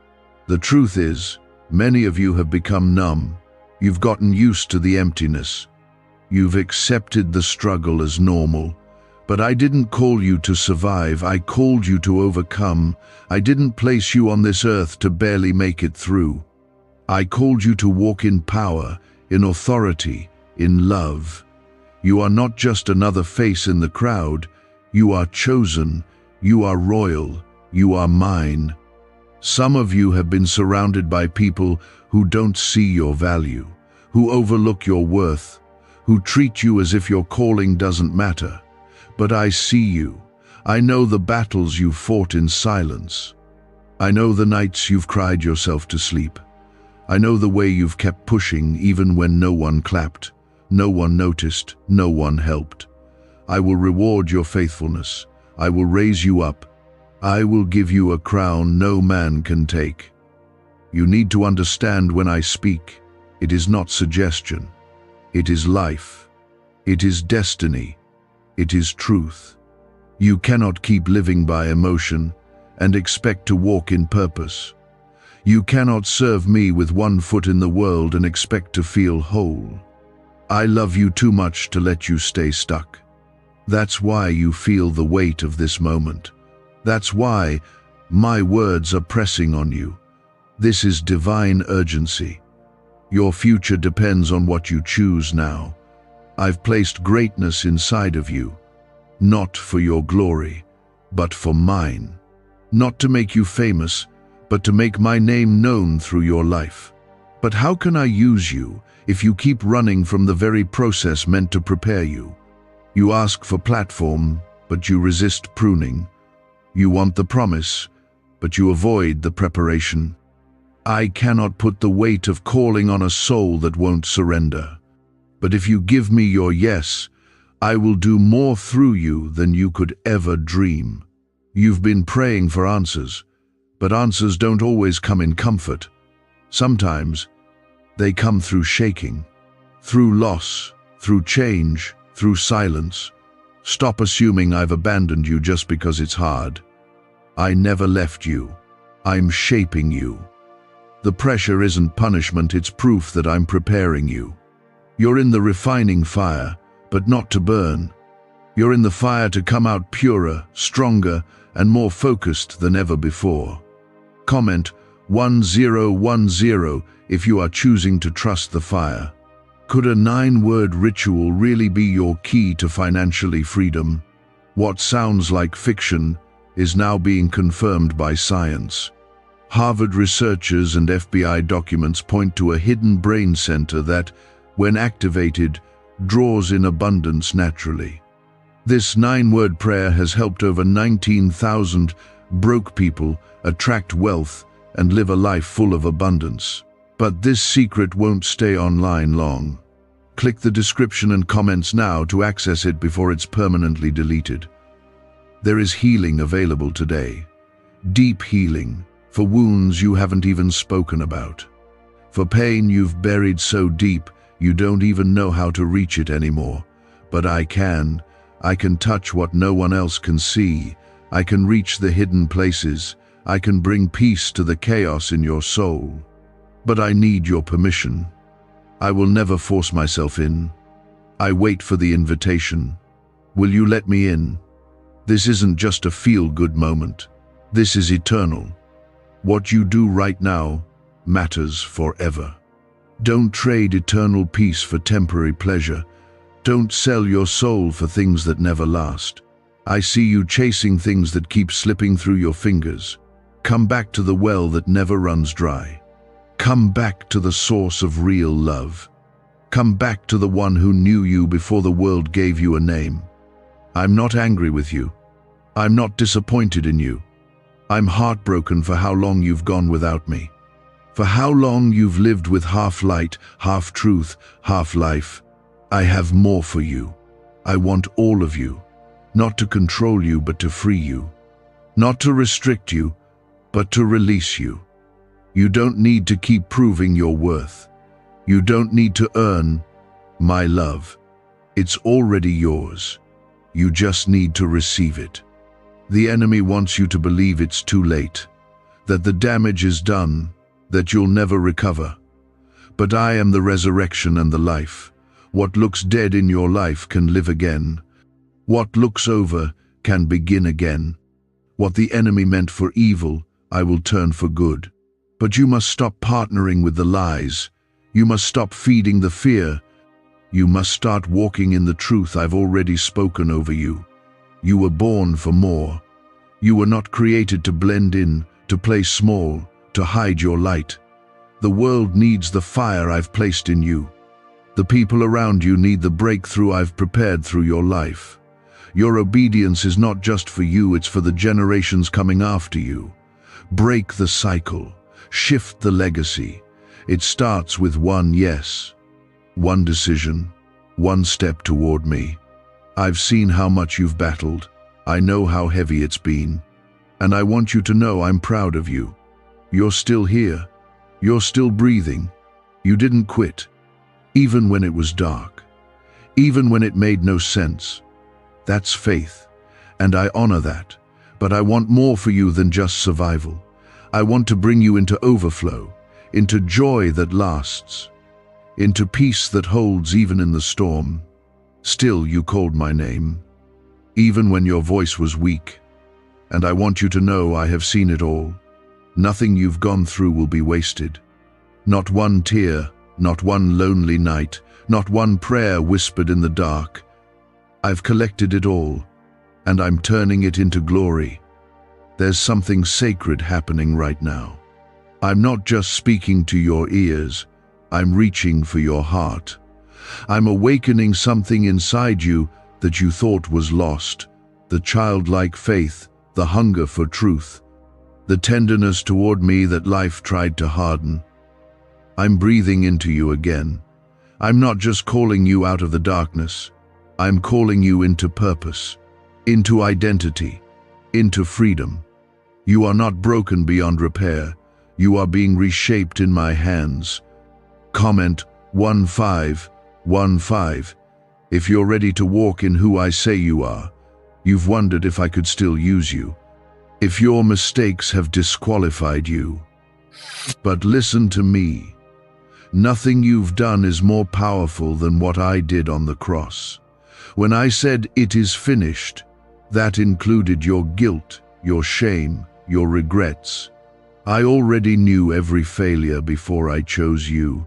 The truth is, many of you have become numb. You've gotten used to the emptiness. You've accepted the struggle as normal. But I didn't call you to survive, I called you to overcome. I didn't place you on this earth to barely make it through. I called you to walk in power, in authority, in love. You are not just another face in the crowd. You are chosen, you are royal, you are mine. Some of you have been surrounded by people who don't see your value, who overlook your worth, who treat you as if your calling doesn't matter. But I see you. I know the battles you've fought in silence. I know the nights you've cried yourself to sleep. I know the way you've kept pushing even when no one clapped. No one noticed, no one helped. I will reward your faithfulness. I will raise you up. I will give you a crown no man can take. You need to understand when I speak, it is not suggestion. It is life. It is destiny. It is truth. You cannot keep living by emotion and expect to walk in purpose. You cannot serve me with one foot in the world and expect to feel whole. I love you too much to let you stay stuck. That's why you feel the weight of this moment. That's why my words are pressing on you. This is divine urgency. Your future depends on what you choose now. I've placed greatness inside of you, not for your glory, but for mine. Not to make you famous, but to make my name known through your life. But how can I use you if you keep running from the very process meant to prepare you? You ask for platform, but you resist pruning. You want the promise, but you avoid the preparation. I cannot put the weight of calling on a soul that won't surrender. But if you give me your yes, I will do more through you than you could ever dream. You've been praying for answers, but answers don't always come in comfort. Sometimes they come through shaking, through loss, through change, through silence. Stop assuming I've abandoned you just because it's hard. I never left you. I'm shaping you. The pressure isn't punishment, it's proof that I'm preparing you. You're in the refining fire, but not to burn. You're in the fire to come out purer, stronger, and more focused than ever before. Comment 1010 if you are choosing to trust the fire. Could a 9-word ritual really be your key to financially freedom? What sounds like fiction is now being confirmed by science. Harvard researchers and FBI documents point to a hidden brain center that, when activated, draws in abundance naturally. This 9-word prayer has helped over 19,000 broke people attract wealth and live a life full of abundance. But this secret won't stay online long. Click the description and comments now to access it before it's permanently deleted. There is healing available today. Deep healing for wounds you haven't even spoken about. For pain you've buried so deep you don't even know how to reach it anymore. But I can. I can touch what no one else can see. I can reach the hidden places. I can bring peace to the chaos in your soul. But I need your permission. I will never force myself in. I wait for the invitation. Will you let me in? This isn't just a feel-good moment. This is eternal. What you do right now matters forever. Don't trade eternal peace for temporary pleasure. Don't sell your soul for things that never last. I see you chasing things that keep slipping through your fingers. Come back to the well that never runs dry. Come back to the source of real love. Come back to the one who knew you before the world gave you a name. I'm not angry with you. I'm not disappointed in you. I'm heartbroken for how long you've gone without me. For how long you've lived with half light, half truth, half life. I have more for you. I want all of you. Not to control you, but to free you. Not to restrict you, but to release you. You don't need to keep proving your worth. You don't need to earn my love. It's already yours. You just need to receive it. The enemy wants you to believe it's too late, that the damage is done, that you'll never recover. But I am the resurrection and the life. What looks dead in your life can live again. What looks over can begin again. What the enemy meant for evil, I will turn for good. But you must stop partnering with the lies. You must stop feeding the fear. You must start walking in the truth I've already spoken over you. You were born for more. You were not created to blend in, to play small, to hide your light. The world needs the fire I've placed in you. The people around you need the breakthrough I've prepared through your life. Your obedience is not just for you, it's for the generations coming after you. Break the cycle. Shift the legacy. It starts with one yes, one decision, one step toward me. I've seen how much you've battled. I know how heavy it's been. And I want you to know I'm proud of you. You're still here. You're still breathing. You didn't quit. Even when it was dark. Even when it made no sense. That's faith. And I honor that. But I want more for you than just survival. I want to bring you into overflow, into joy that lasts, into peace that holds even in the storm. Still, you called my name, even when your voice was weak. And I want you to know I have seen it all. Nothing you've gone through will be wasted. Not one tear, not one lonely night, not one prayer whispered in the dark. I've collected it all, and I'm turning it into glory. There's something sacred happening right now. I'm not just speaking to your ears, I'm reaching for your heart. I'm awakening something inside you that you thought was lost, the childlike faith, the hunger for truth, the tenderness toward me that life tried to harden. I'm breathing into you again. I'm not just calling you out of the darkness, I'm calling you into purpose, into identity, into freedom. You are not broken beyond repair. You are being reshaped in my hands. Comment 1515. If you're ready to walk in who I say you are, you've wondered if I could still use you, if your mistakes have disqualified you. But listen to me. Nothing you've done is more powerful than what I did on the cross. When I said it is finished, that included your guilt, your shame, your regrets. I already knew every failure before I chose you,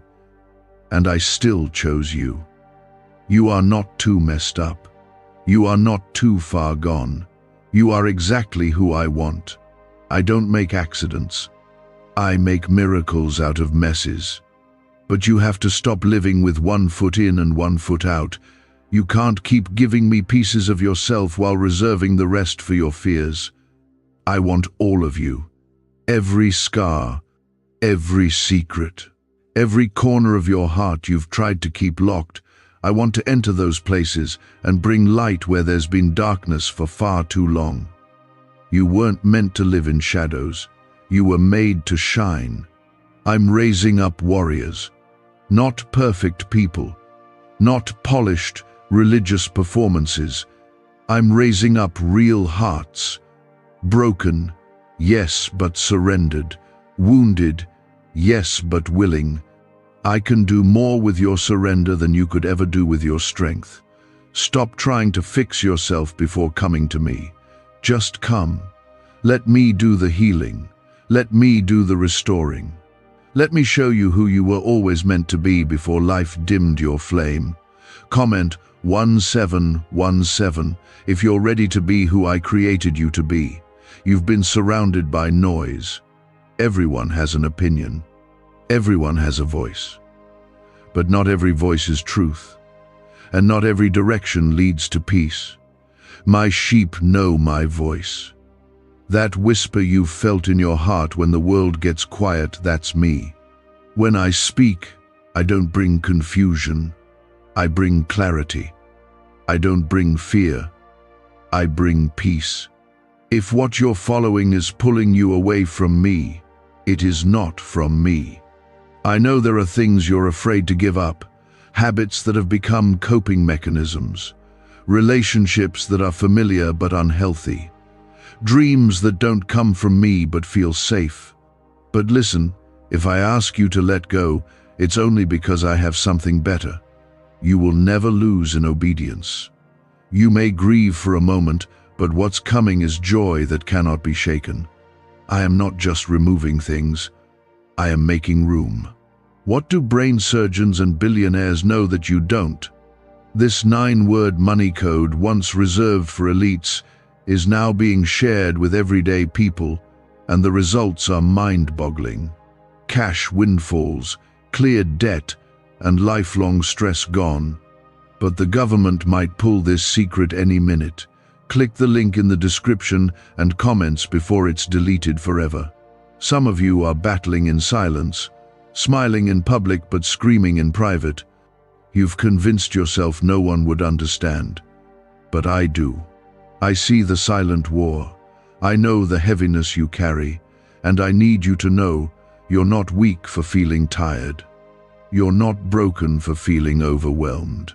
and I still chose you. You are not too messed up. You are not too far gone. You are exactly who I want. I don't make accidents. I make miracles out of messes. But you have to stop living with one foot in and one foot out. You can't keep giving me pieces of yourself while reserving the rest for your fears. I want all of you. Every scar, every secret, every corner of your heart you've tried to keep locked. I want to enter those places and bring light where there's been darkness for far too long. You weren't meant to live in shadows. You were made to shine. I'm raising up warriors, not perfect people, not polished religious performances. I'm raising up real hearts, broken, yes, but surrendered, wounded, yes, but willing. I can do more with your surrender than you could ever do with your strength. Stop trying to fix yourself before coming to me. Just come. Let me do the healing. Let me do the restoring. Let me show you who you were always meant to be before life dimmed your flame. Comment 1717 if you're ready to be who I created you to be. You've been surrounded by noise. Everyone has an opinion. Everyone has a voice. But not every voice is truth. And not every direction leads to peace. My sheep know my voice. That whisper you've felt in your heart when the world gets quiet, that's me. When I speak, I don't bring confusion. I bring clarity. I don't bring fear. I bring peace. If what you're following is pulling you away from me, it is not from me. I know there are things you're afraid to give up, habits that have become coping mechanisms, relationships that are familiar but unhealthy, dreams that don't come from me but feel safe. But listen, if I ask you to let go, it's only because I have something better. You will never lose in obedience. You may grieve for a moment, but what's coming is joy that cannot be shaken. I am not just removing things, I am making room. What do brain surgeons and billionaires know that you don't? This 9-word money code, once reserved for elites, is now being shared with everyday people, and the results are mind-boggling. Cash windfalls, cleared debt, and lifelong stress gone. But the government might pull this secret any minute. Click the link in the description and comments before it's deleted forever. Some of you are battling in silence, smiling in public but screaming in private. You've convinced yourself no one would understand. But I do. I see the silent war. I know the heaviness you carry, and I need you to know you're not weak for feeling tired. You're not broken for feeling overwhelmed.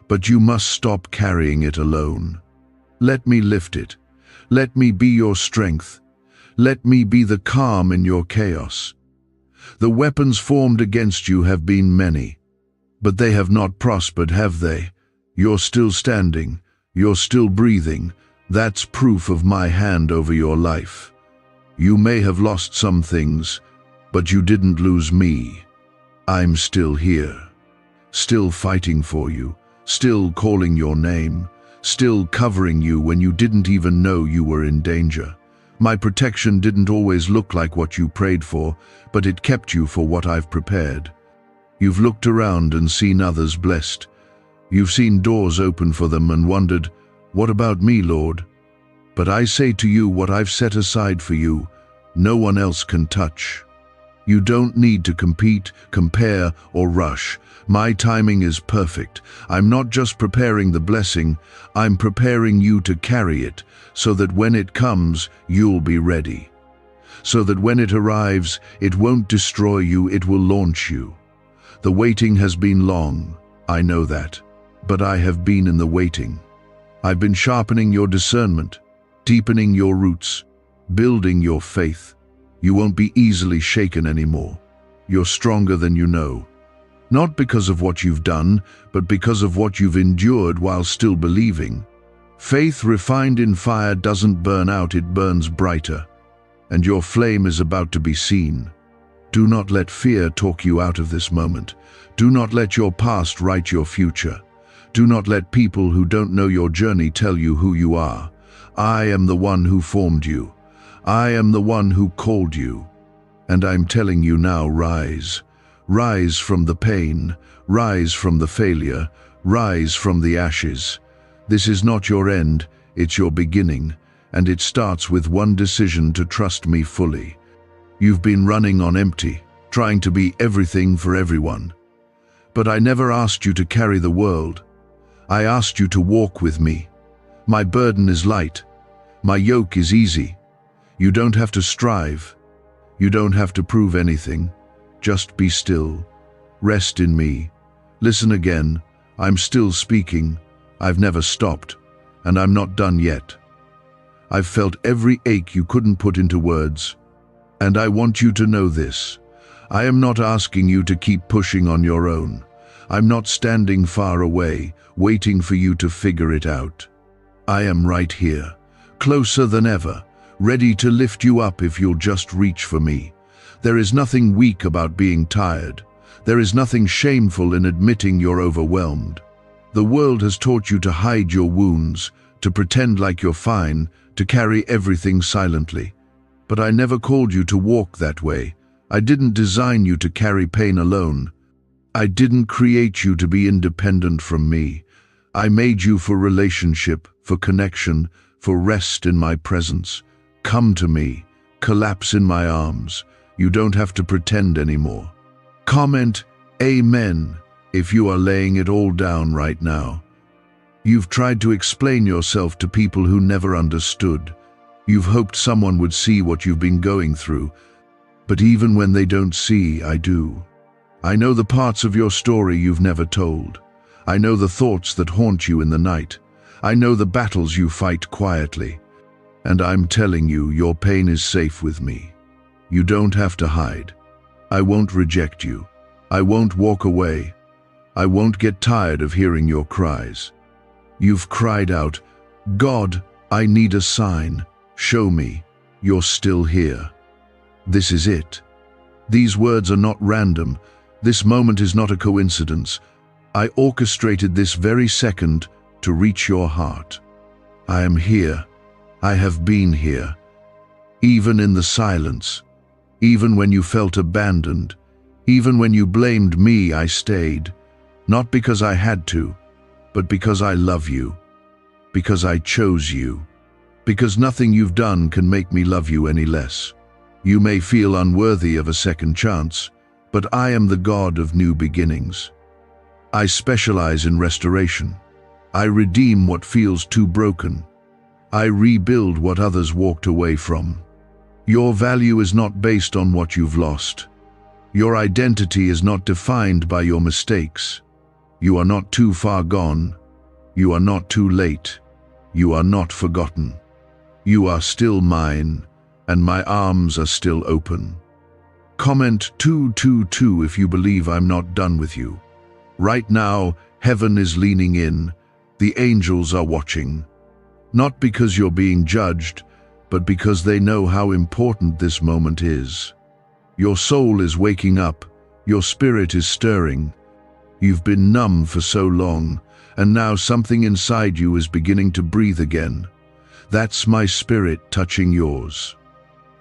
But you must stop carrying it alone. Let me lift it. Let me be your strength. Let me be the calm in your chaos. The weapons formed against you have been many, but they have not prospered, have they? You're still standing. You're still breathing. That's proof of my hand over your life. You may have lost some things, but you didn't lose me. I'm still here, still fighting for you, still calling your name, still covering you when you didn't even know you were in danger. My protection didn't always look like what you prayed for, but it kept you for what I've prepared. You've looked around and seen others blessed. You've seen doors open for them and wondered, what about me, Lord? But I say to you, what I've set aside for you, no one else can touch. You don't need to compete, compare, or rush. My timing is perfect. I'm not just preparing the blessing, I'm preparing you to carry it, so that when it comes, you'll be ready. So that when it arrives, it won't destroy you, it will launch you. The waiting has been long, I know that, but I have been in the waiting. I've been sharpening your discernment, deepening your roots, building your faith. You won't be easily shaken anymore. You're stronger than you know. Not because of what you've done, but because of what you've endured while still believing. Faith refined in fire doesn't burn out, it burns brighter. And your flame is about to be seen. Do not let fear talk you out of this moment. Do not let your past write your future. Do not let people who don't know your journey tell you who you are. I am the one who formed you. I am the one who called you. And I'm telling you now, rise. Rise from the pain. Rise from the failure. Rise from the ashes. This is not your end, it's your beginning. And it starts with one decision to trust me fully. You've been running on empty, trying to be everything for everyone. But I never asked you to carry the world. I asked you to walk with me. My burden is light. My yoke is easy. You don't have to strive. You don't have to prove anything. Just be still. Rest in me. Listen again. I'm still speaking. I've never stopped. And I'm not done yet. I've felt every ache you couldn't put into words. And I want you to know this. I am not asking you to keep pushing on your own. I'm not standing far away, waiting for you to figure it out. I am right here, closer than ever, ready to lift you up if you'll just reach for me. There is nothing weak about being tired. There is nothing shameful in admitting you're overwhelmed. The world has taught you to hide your wounds, to pretend like you're fine, to carry everything silently. But I never called you to walk that way. I didn't design you to carry pain alone. I didn't create you to be independent from me. I made you for relationship, for connection, for rest in my presence. Come to me, collapse in my arms. You don't have to pretend anymore. Comment Amen if you are laying it all down right now. You've tried to explain yourself to people who never understood. You've hoped someone would see what you've been going through. But even when they don't see, I do. I know the parts of your story you've never told. I know the thoughts that haunt you in the night. I know the battles you fight quietly. And I'm telling you, your pain is safe with me. You don't have to hide. I won't reject you. I won't walk away. I won't get tired of hearing your cries. You've cried out, God, I need a sign. Show me. You're still here. This is it. These words are not random. This moment is not a coincidence. I orchestrated this very second to reach your heart. I am here. I have been here. Even in the silence. Even when you felt abandoned. Even when you blamed me, I stayed. Not because I had to, but because I love you. Because I chose you. Because nothing you've done can make me love you any less. You may feel unworthy of a second chance, but I am the God of new beginnings. I specialize in restoration. I redeem what feels too broken. I rebuild what others walked away from. Your value is not based on what you've lost. Your identity is not defined by your mistakes. You are not too far gone. You are not too late. You are not forgotten. You are still mine, and my arms are still open. Comment 222 if you believe I'm not done with you. Right now, heaven is leaning in. The angels are watching. Not because you're being judged, but because they know how important this moment is. Your soul is waking up. Your spirit is stirring. You've been numb for so long, and now something inside you is beginning to breathe again. That's my spirit touching yours.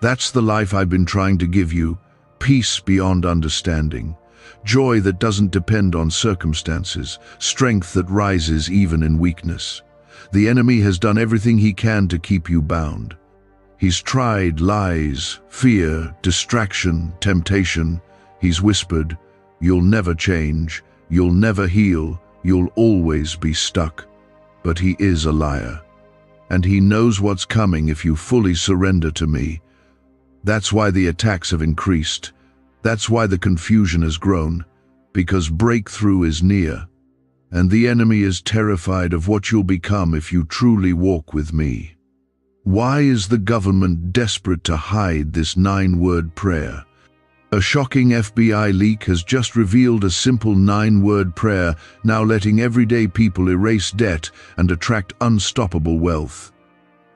That's the life I've been trying to give you, peace beyond understanding, joy that doesn't depend on circumstances, strength that rises even in weakness. The enemy has done everything he can to keep you bound. He's tried lies, fear, distraction, temptation. He's whispered, "You'll never change, you'll never heal, you'll always be stuck." But he is a liar. And he knows what's coming if you fully surrender to me. That's why the attacks have increased. That's why the confusion has grown. Because breakthrough is near. And the enemy is terrified of what you'll become if you truly walk with me. Why is the government desperate to hide this 9-word prayer? A shocking FBI leak has just revealed a simple 9-word prayer, now letting everyday people erase debt and attract unstoppable wealth.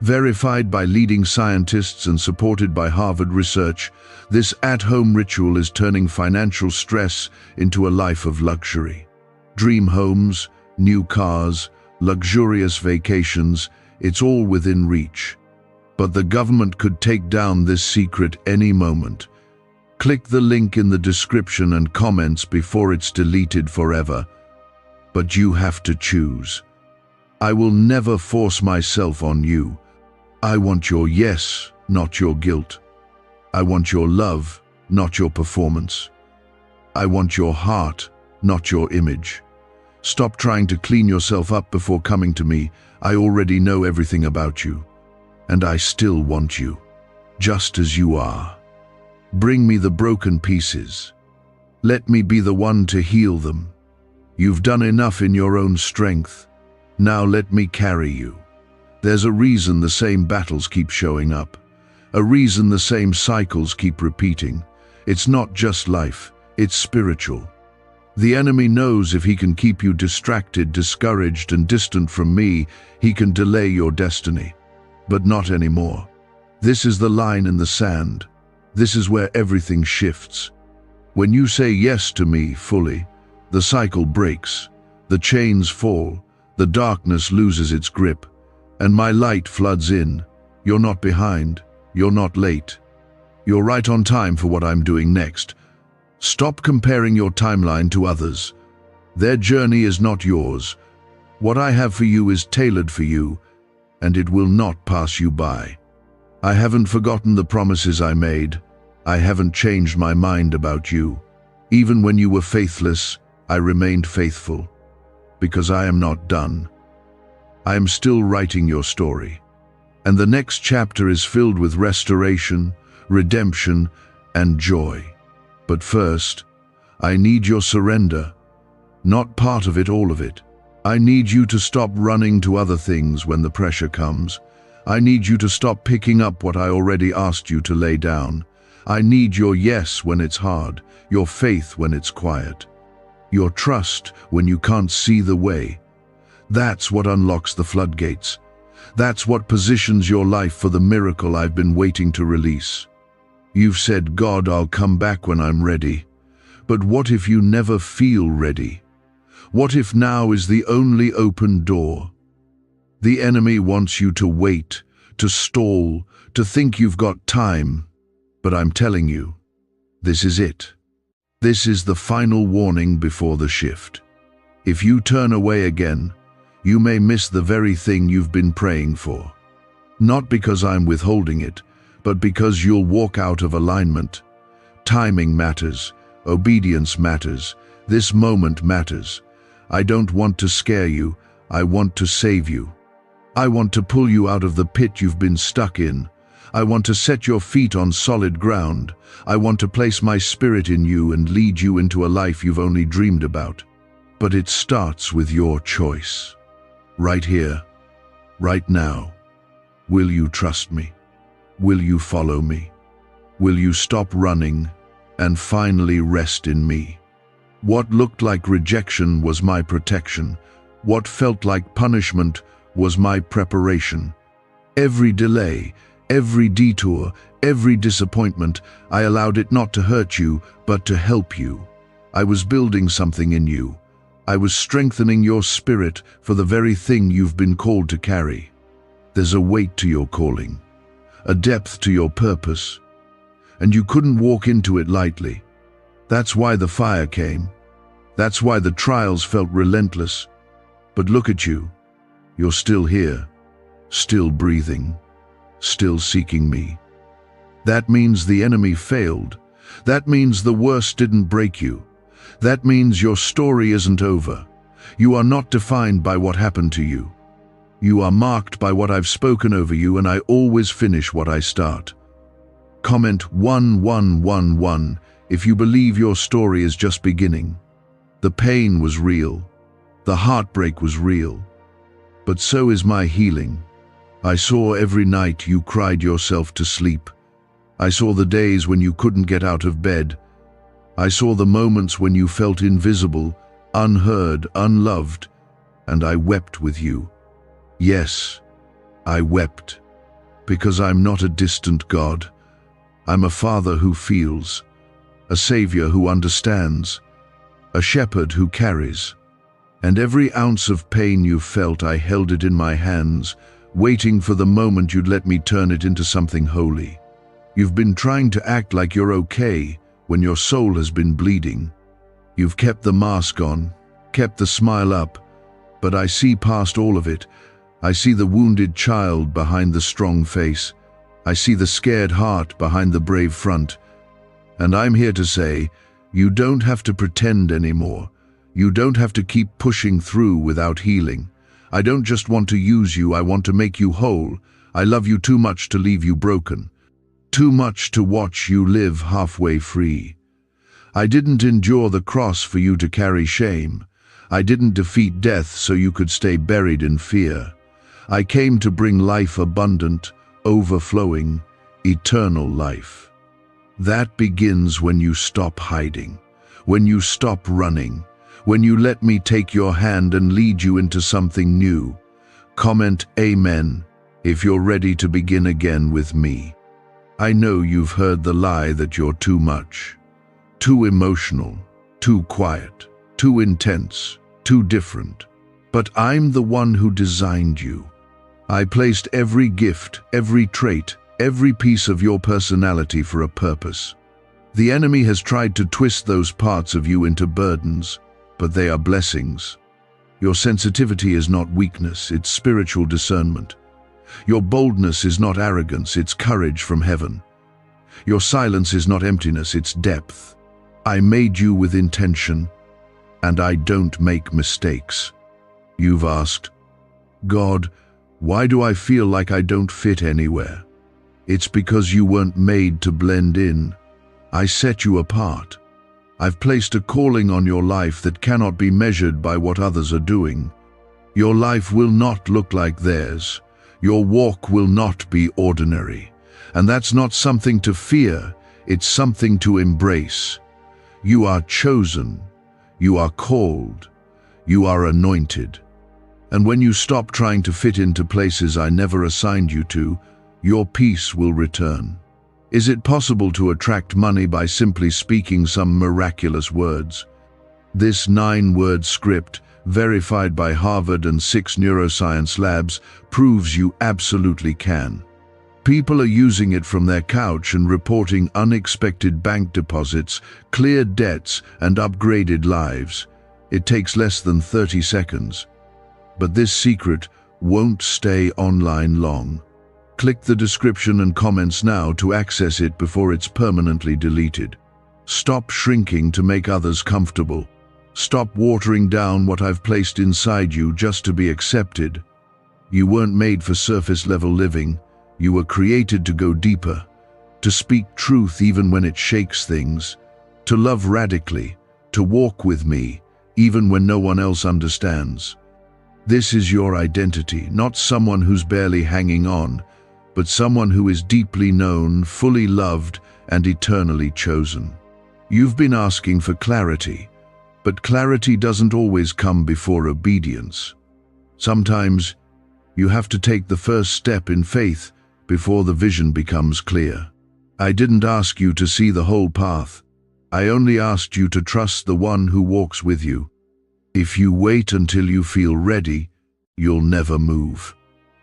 Verified by leading scientists and supported by Harvard research, this at-home ritual is turning financial stress into a life of luxury. Dream homes, new cars, luxurious vacations, it's all within reach. But the government could take down this secret any moment. Click the link in the description and comments before it's deleted forever. But you have to choose. I will never force myself on you. I want your yes, not your guilt. I want your love, not your performance. I want your heart, not your image. Stop trying to clean yourself up before coming to me. I already know everything about you. And I still want you, just as you are. Bring me the broken pieces. Let me be the one to heal them. You've done enough in your own strength. Now let me carry you. There's a reason the same battles keep showing up. A reason the same cycles keep repeating. It's not just life, it's spiritual. The enemy knows if he can keep you distracted, discouraged, and distant from me, he can delay your destiny. But not anymore. This is the line in the sand. This is where everything shifts. When you say yes to me fully, the cycle breaks, the chains fall, the darkness loses its grip, and my light floods in. You're not behind, you're not late. You're right on time for what I'm doing next. Stop comparing your timeline to others. Their journey is not yours. What I have for you is tailored for you, and it will not pass you by. I haven't forgotten the promises I made. I haven't changed my mind about you. Even when you were faithless, I remained faithful. Because I am not done. I am still writing your story. And the next chapter is filled with restoration, redemption, and joy. But first, I need your surrender. Not part of it, all of it. I need you to stop running to other things when the pressure comes. I need you to stop picking up what I already asked you to lay down. I need your yes when it's hard, your faith when it's quiet, your trust when you can't see the way. That's what unlocks the floodgates. That's what positions your life for the miracle I've been waiting to release. You've said, "God, I'll come back when I'm ready." But what if you never feel ready? What if now is the only open door? The enemy wants you to wait, to stall, to think you've got time. But I'm telling you, this is it. This is the final warning before the shift. If you turn away again, you may miss the very thing you've been praying for. Not because I'm withholding it, but because you'll walk out of alignment. Timing matters, obedience matters, this moment matters. I don't want to scare you, I want to save you. I want to pull you out of the pit you've been stuck in. I want to set your feet on solid ground. I want to place my spirit in you and lead you into a life you've only dreamed about. But it starts with your choice. Right here, right now. Will you trust me? Will you follow me? Will you stop running and finally rest in me? What looked like rejection was my protection. What felt like punishment was my preparation. Every delay, every detour, every disappointment, I allowed it not to hurt you, but to help you. I was building something in you. I was strengthening your spirit for the very thing you've been called to carry. There's a weight to your calling, a depth to your purpose, and you couldn't walk into it lightly. That's why the fire came. That's why the trials felt relentless. But look at you. You're still here, still breathing, still seeking me. That means the enemy failed. That means the worst didn't break you. That means your story isn't over. You are not defined by what happened to you. You are marked by what I've spoken over you, and I always finish what I start. Comment 1111 if you believe your story is just beginning. The pain was real. The heartbreak was real. But so is my healing. I saw every night you cried yourself to sleep. I saw the days when you couldn't get out of bed. I saw the moments when you felt invisible, unheard, unloved, and I wept with you. Yes, I wept, because I'm not a distant God. I'm a father who feels, a savior who understands, a shepherd who carries. And every ounce of pain you felt, I held it in my hands, waiting for the moment you'd let me turn it into something holy. You've been trying to act like you're okay when your soul has been bleeding. You've kept the mask on, kept the smile up, but I see past all of it. I see the wounded child behind the strong face. I see the scared heart behind the brave front. And I'm here to say, you don't have to pretend anymore. You don't have to keep pushing through without healing. I don't just want to use you, I want to make you whole. I love you too much to leave you broken. Too much to watch you live halfway free. I didn't endure the cross for you to carry shame. I didn't defeat death so you could stay buried in fear. I came to bring life abundant, overflowing, eternal life. That begins when you stop hiding, when you stop running, when you let me take your hand and lead you into something new. Comment Amen if you're ready to begin again with me. I know you've heard the lie that you're too much, too emotional, too quiet, too intense, too different. But I'm the one who designed you. I placed every gift, every trait, every piece of your personality for a purpose. The enemy has tried to twist those parts of you into burdens, but they are blessings. Your sensitivity is not weakness, it's spiritual discernment. Your boldness is not arrogance, it's courage from heaven. Your silence is not emptiness, it's depth. I made you with intention, and I don't make mistakes. You've asked, God, why do I feel like I don't fit anywhere? It's because you weren't made to blend in. I set you apart. I've placed a calling on your life that cannot be measured by what others are doing. Your life will not look like theirs. Your walk will not be ordinary. And that's not something to fear, it's something to embrace. You are chosen. You are called. You are anointed. And when you stop trying to fit into places I never assigned you to, your peace will return. Is it possible to attract money by simply speaking some miraculous words? This 9-word script, verified by Harvard and 6 neuroscience labs, proves you absolutely can. People are using it from their couch and reporting unexpected bank deposits, cleared debts, and upgraded lives. It takes less than 30 seconds. But this secret won't stay online long. Click the description and comments now to access it before it's permanently deleted. Stop shrinking to make others comfortable. Stop watering down what I've placed inside you just to be accepted. You weren't made for surface-level living. You were created to go deeper, to speak truth even when it shakes things, to love radically, to walk with me, even when no one else understands. This is your identity, not someone who's barely hanging on, but someone who is deeply known, fully loved, and eternally chosen. You've been asking for clarity, but clarity doesn't always come before obedience. Sometimes you have to take the first step in faith before the vision becomes clear. I didn't ask you to see the whole path. I only asked you to trust the one who walks with you. If you wait until you feel ready, you'll never move.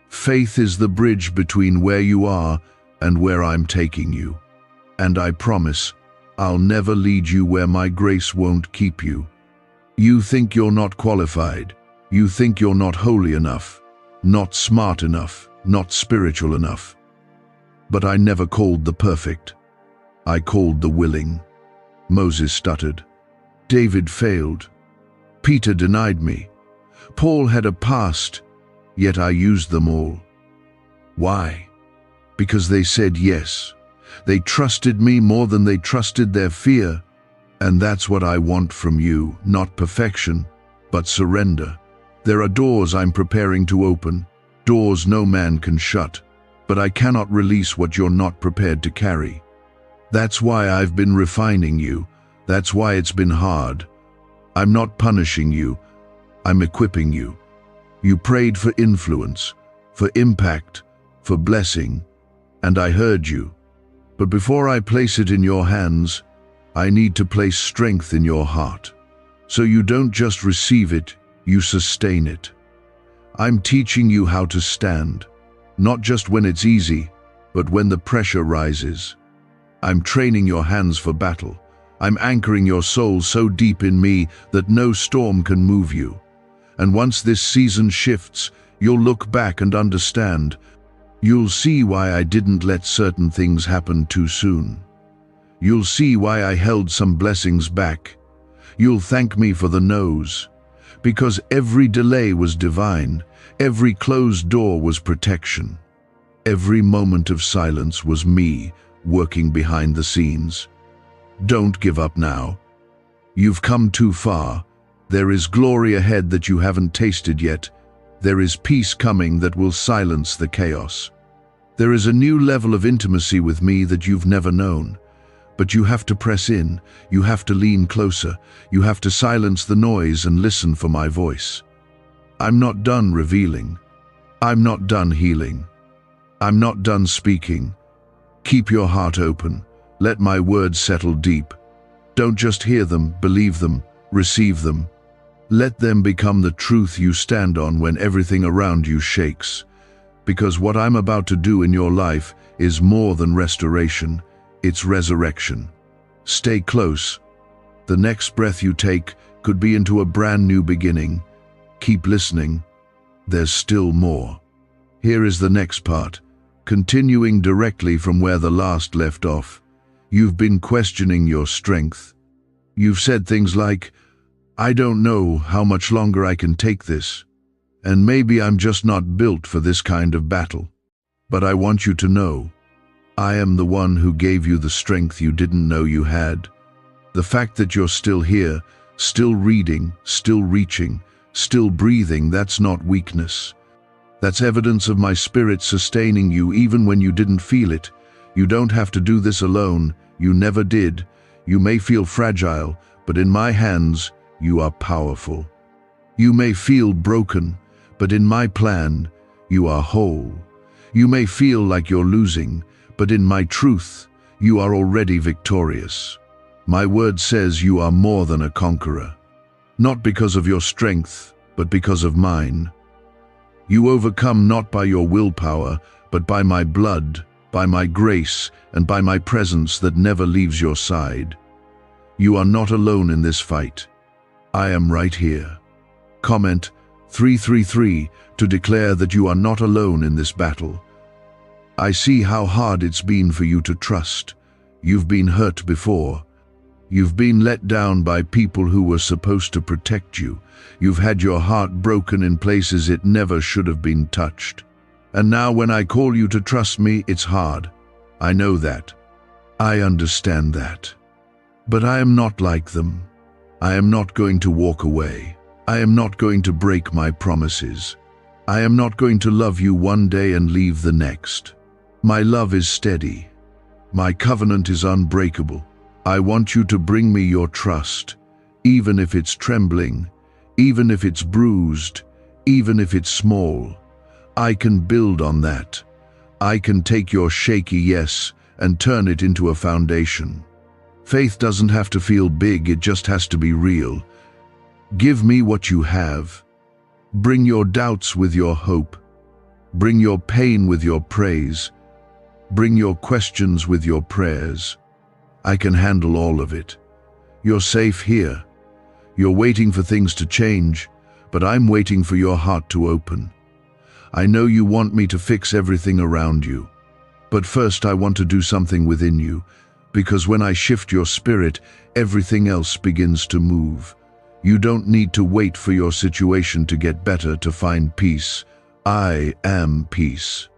Faith is the bridge between where you are and where I'm taking you. And I promise, I'll never lead you where my grace won't keep you. You think you're not qualified. You think you're not holy enough, not smart enough, not spiritual enough. But I never called the perfect. I called the willing. Moses stuttered. David failed. Peter denied me. Paul had a past, yet I used them all. Why? Because they said yes. They trusted me more than they trusted their fear. And that's what I want from you, not perfection, but surrender. There are doors I'm preparing to open, doors no man can shut, but I cannot release what you're not prepared to carry. That's why I've been refining you. That's why it's been hard. I'm not punishing you. I'm equipping you. You prayed for influence, for impact, for blessing, and I heard you. But before I place it in your hands, I need to place strength in your heart. So you don't just receive it, you sustain it. I'm teaching you how to stand, not just when it's easy, but when the pressure rises. I'm training your hands for battle. I'm anchoring your soul so deep in me that no storm can move you. And once this season shifts, you'll look back and understand. You'll see why I didn't let certain things happen too soon. You'll see why I held some blessings back. You'll thank me for the no's. Because every delay was divine. Every closed door was protection. Every moment of silence was me working behind the scenes. Don't give up now. You've come too far. There is glory ahead that you haven't tasted yet. There is peace coming that will silence the chaos. There is a new level of intimacy with me that you've never known. But you have to press in, you have to lean closer, you have to silence the noise and listen for my voice. I'm not done revealing. I'm not done healing. I'm not done speaking. Keep your heart open. Let my words settle deep. Don't just hear them, believe them, receive them. Let them become the truth you stand on when everything around you shakes. Because what I'm about to do in your life is more than restoration, it's resurrection. Stay close. The next breath you take could be into a brand new beginning. Keep listening. There's still more. Here is the next part, continuing directly from where the last left off. You've been questioning your strength. You've said things like, I don't know how much longer I can take this, and maybe I'm just not built for this kind of battle. But I want you to know, I am the one who gave you the strength you didn't know you had. The fact that you're still here, still reading, still reaching, still breathing, that's not weakness. That's evidence of my spirit sustaining you even when you didn't feel it. You don't have to do this alone. You never did. You may feel fragile, but in my hands, you are powerful. You may feel broken, but in my plan, you are whole. You may feel like you're losing, but in my truth, you are already victorious. My word says you are more than a conqueror. Not because of your strength, but because of mine. You overcome not by your willpower, but by my blood, by my grace, and by my presence that never leaves your side. You are not alone in this fight. I am right here. Comment 333 to declare that you are not alone in this battle. I see how hard it's been for you to trust. You've been hurt before. You've been let down by people who were supposed to protect you. You've had your heart broken in places it never should have been touched. And now when I call you to trust me, it's hard. I know that. I understand that. But I am not like them. I am not going to walk away. I am not going to break my promises. I am not going to love you one day and leave the next. My love is steady. My covenant is unbreakable. I want you to bring me your trust, even if it's trembling, even if it's bruised, even if it's small. I can build on that. I can take your shaky yes and turn it into a foundation. Faith doesn't have to feel big, it just has to be real. Give me what you have. Bring your doubts with your hope. Bring your pain with your praise. Bring your questions with your prayers. I can handle all of it. You're safe here. You're waiting for things to change, but I'm waiting for your heart to open. I know you want me to fix everything around you, but first I want to do something within you, because when I shift your spirit, everything else begins to move. You don't need to wait for your situation to get better to find peace. I am peace.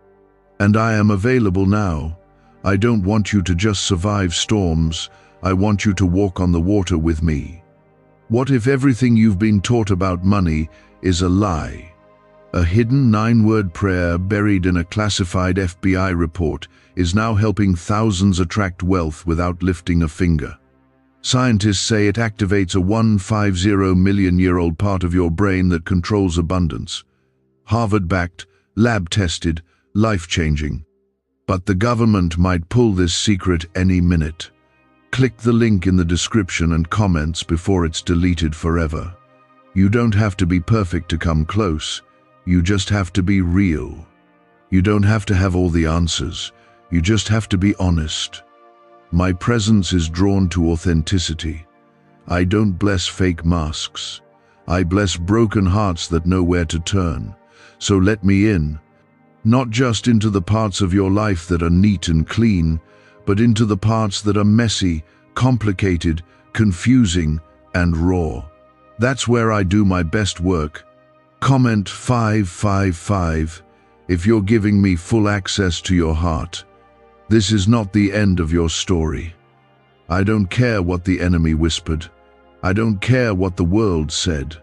And I am available now. I don't want you to just survive storms. I want you to walk on the water with me. What if everything you've been taught about money is a lie? A hidden 9-word prayer buried in a classified FBI report is now helping thousands attract wealth without lifting a finger. Scientists say it activates a 150-million-year-old part of your brain that controls abundance. Harvard-backed, lab-tested, life-changing. But the government might pull this secret any minute. Click the link in the description and comments before it's deleted forever. You don't have to be perfect to come close. You just have to be real. You don't have to have all the answers. You just have to be honest. My presence is drawn to authenticity. I don't bless fake masks. I bless broken hearts that know where to turn. So let me in. Not just into the parts of your life that are neat and clean, but into the parts that are messy, complicated, confusing, and raw. That's where I do my best work. Comment 555 if you're giving me full access to your heart. This is not the end of your story. I don't care what the enemy whispered. I don't care what the world said.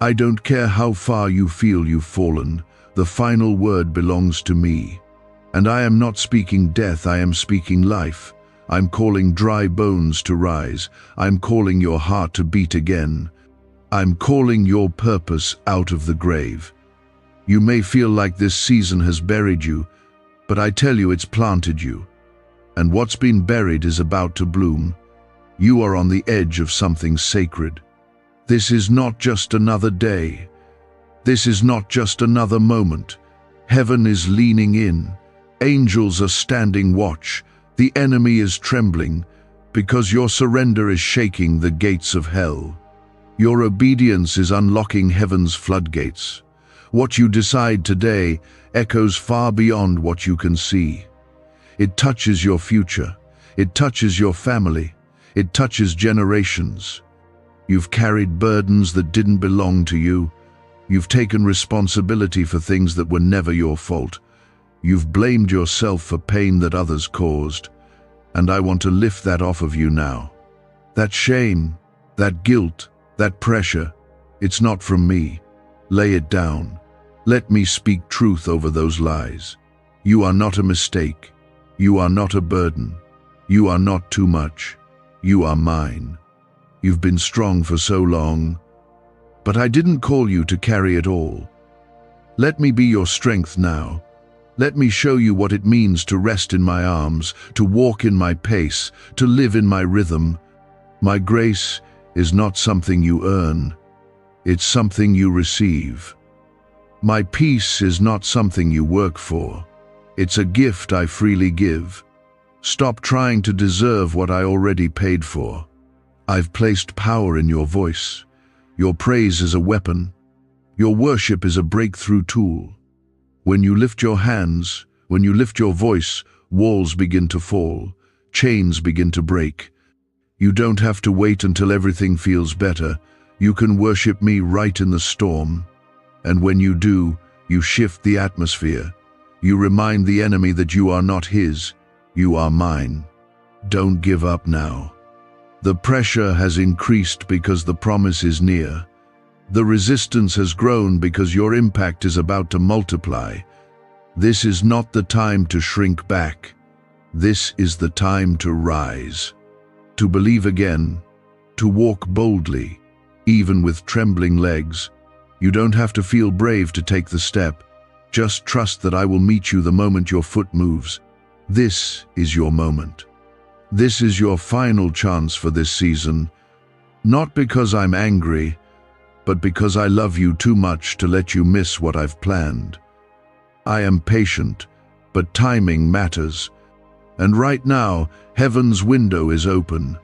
I don't care how far you feel you've fallen. The final word belongs to me. And I am not speaking death, I am speaking life. I'm calling dry bones to rise. I'm calling your heart to beat again. I'm calling your purpose out of the grave. You may feel like this season has buried you, but I tell you it's planted you. And what's been buried is about to bloom. You are on the edge of something sacred. This is not just another day. This is not just another moment. Heaven is leaning in. Angels are standing watch. The enemy is trembling because your surrender is shaking the gates of hell. Your obedience is unlocking heaven's floodgates. What you decide today echoes far beyond what you can see. It touches your future. It touches your family. It touches generations. You've carried burdens that didn't belong to you. You've taken responsibility for things that were never your fault. You've blamed yourself for pain that others caused. And I want to lift that off of you now. That shame, that guilt, that pressure, it's not from me. Lay it down. Let me speak truth over those lies. You are not a mistake. You are not a burden. You are not too much. You are mine. You've been strong for so long, but I didn't call you to carry it all. Let me be your strength now. Let me show you what it means to rest in my arms, to walk in my pace, to live in my rhythm. My grace is not something you earn. It's something you receive. My peace is not something you work for. It's a gift I freely give. Stop trying to deserve what I already paid for. I've placed power in your voice. Your praise is a weapon. Your worship is a breakthrough tool. When you lift your hands, when you lift your voice, walls begin to fall, chains begin to break. You don't have to wait until everything feels better. You can worship me right in the storm. And when you do, you shift the atmosphere. You remind the enemy that you are not his, you are mine. Don't give up now. The pressure has increased because the promise is near. The resistance has grown because your impact is about to multiply. This is not the time to shrink back. This is the time to rise, to believe again, to walk boldly, even with trembling legs. You don't have to feel brave to take the step. Just trust that I will meet you the moment your foot moves. This is your moment. This is your final chance for this season, not because I'm angry, but because I love you too much to let you miss what I've planned. I am patient, but timing matters. And right now, heaven's window is open.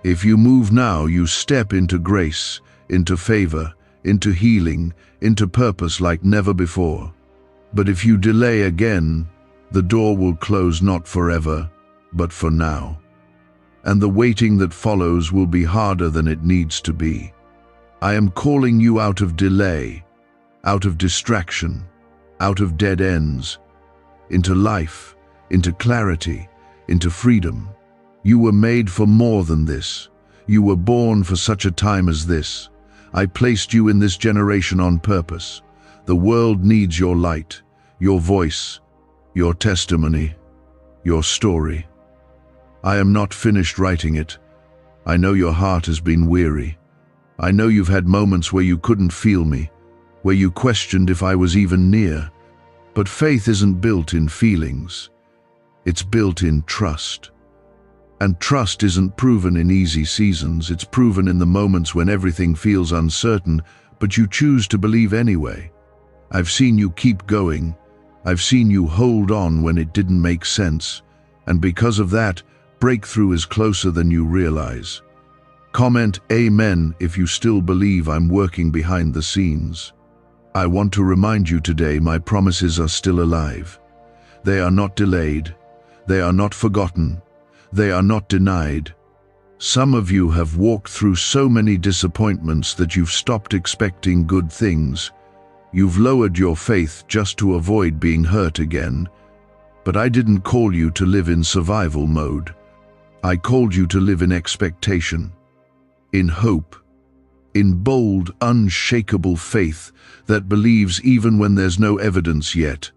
If you move now, you step into grace, into favor, into healing, into purpose like never before. But if you delay again, the door will close not forever, but for now. And the waiting that follows will be harder than it needs to be. I am calling you out of delay, out of distraction, out of dead ends, into life, into clarity, into freedom. You were made for more than this. You were born for such a time as this. I placed you in this generation on purpose. The world needs your light, your voice, your testimony, your story. I am not finished writing it. I know your heart has been weary. I know you've had moments where you couldn't feel me, where you questioned if I was even near. But faith isn't built in feelings. It's built in trust. And trust isn't proven in easy seasons. It's proven in the moments when everything feels uncertain, but you choose to believe anyway. I've seen you keep going. I've seen you hold on when it didn't make sense. And because of that, breakthrough is closer than you realize. Comment Amen if you still believe I'm working behind the scenes. I want to remind you today my promises are still alive. They are not delayed. They are not forgotten. They are not denied. Some of you have walked through so many disappointments that you've stopped expecting good things. You've lowered your faith just to avoid being hurt again. But I didn't call you to live in survival mode. I called you to live in expectation, in hope, in bold, unshakable faith that believes even when there's no evidence yet.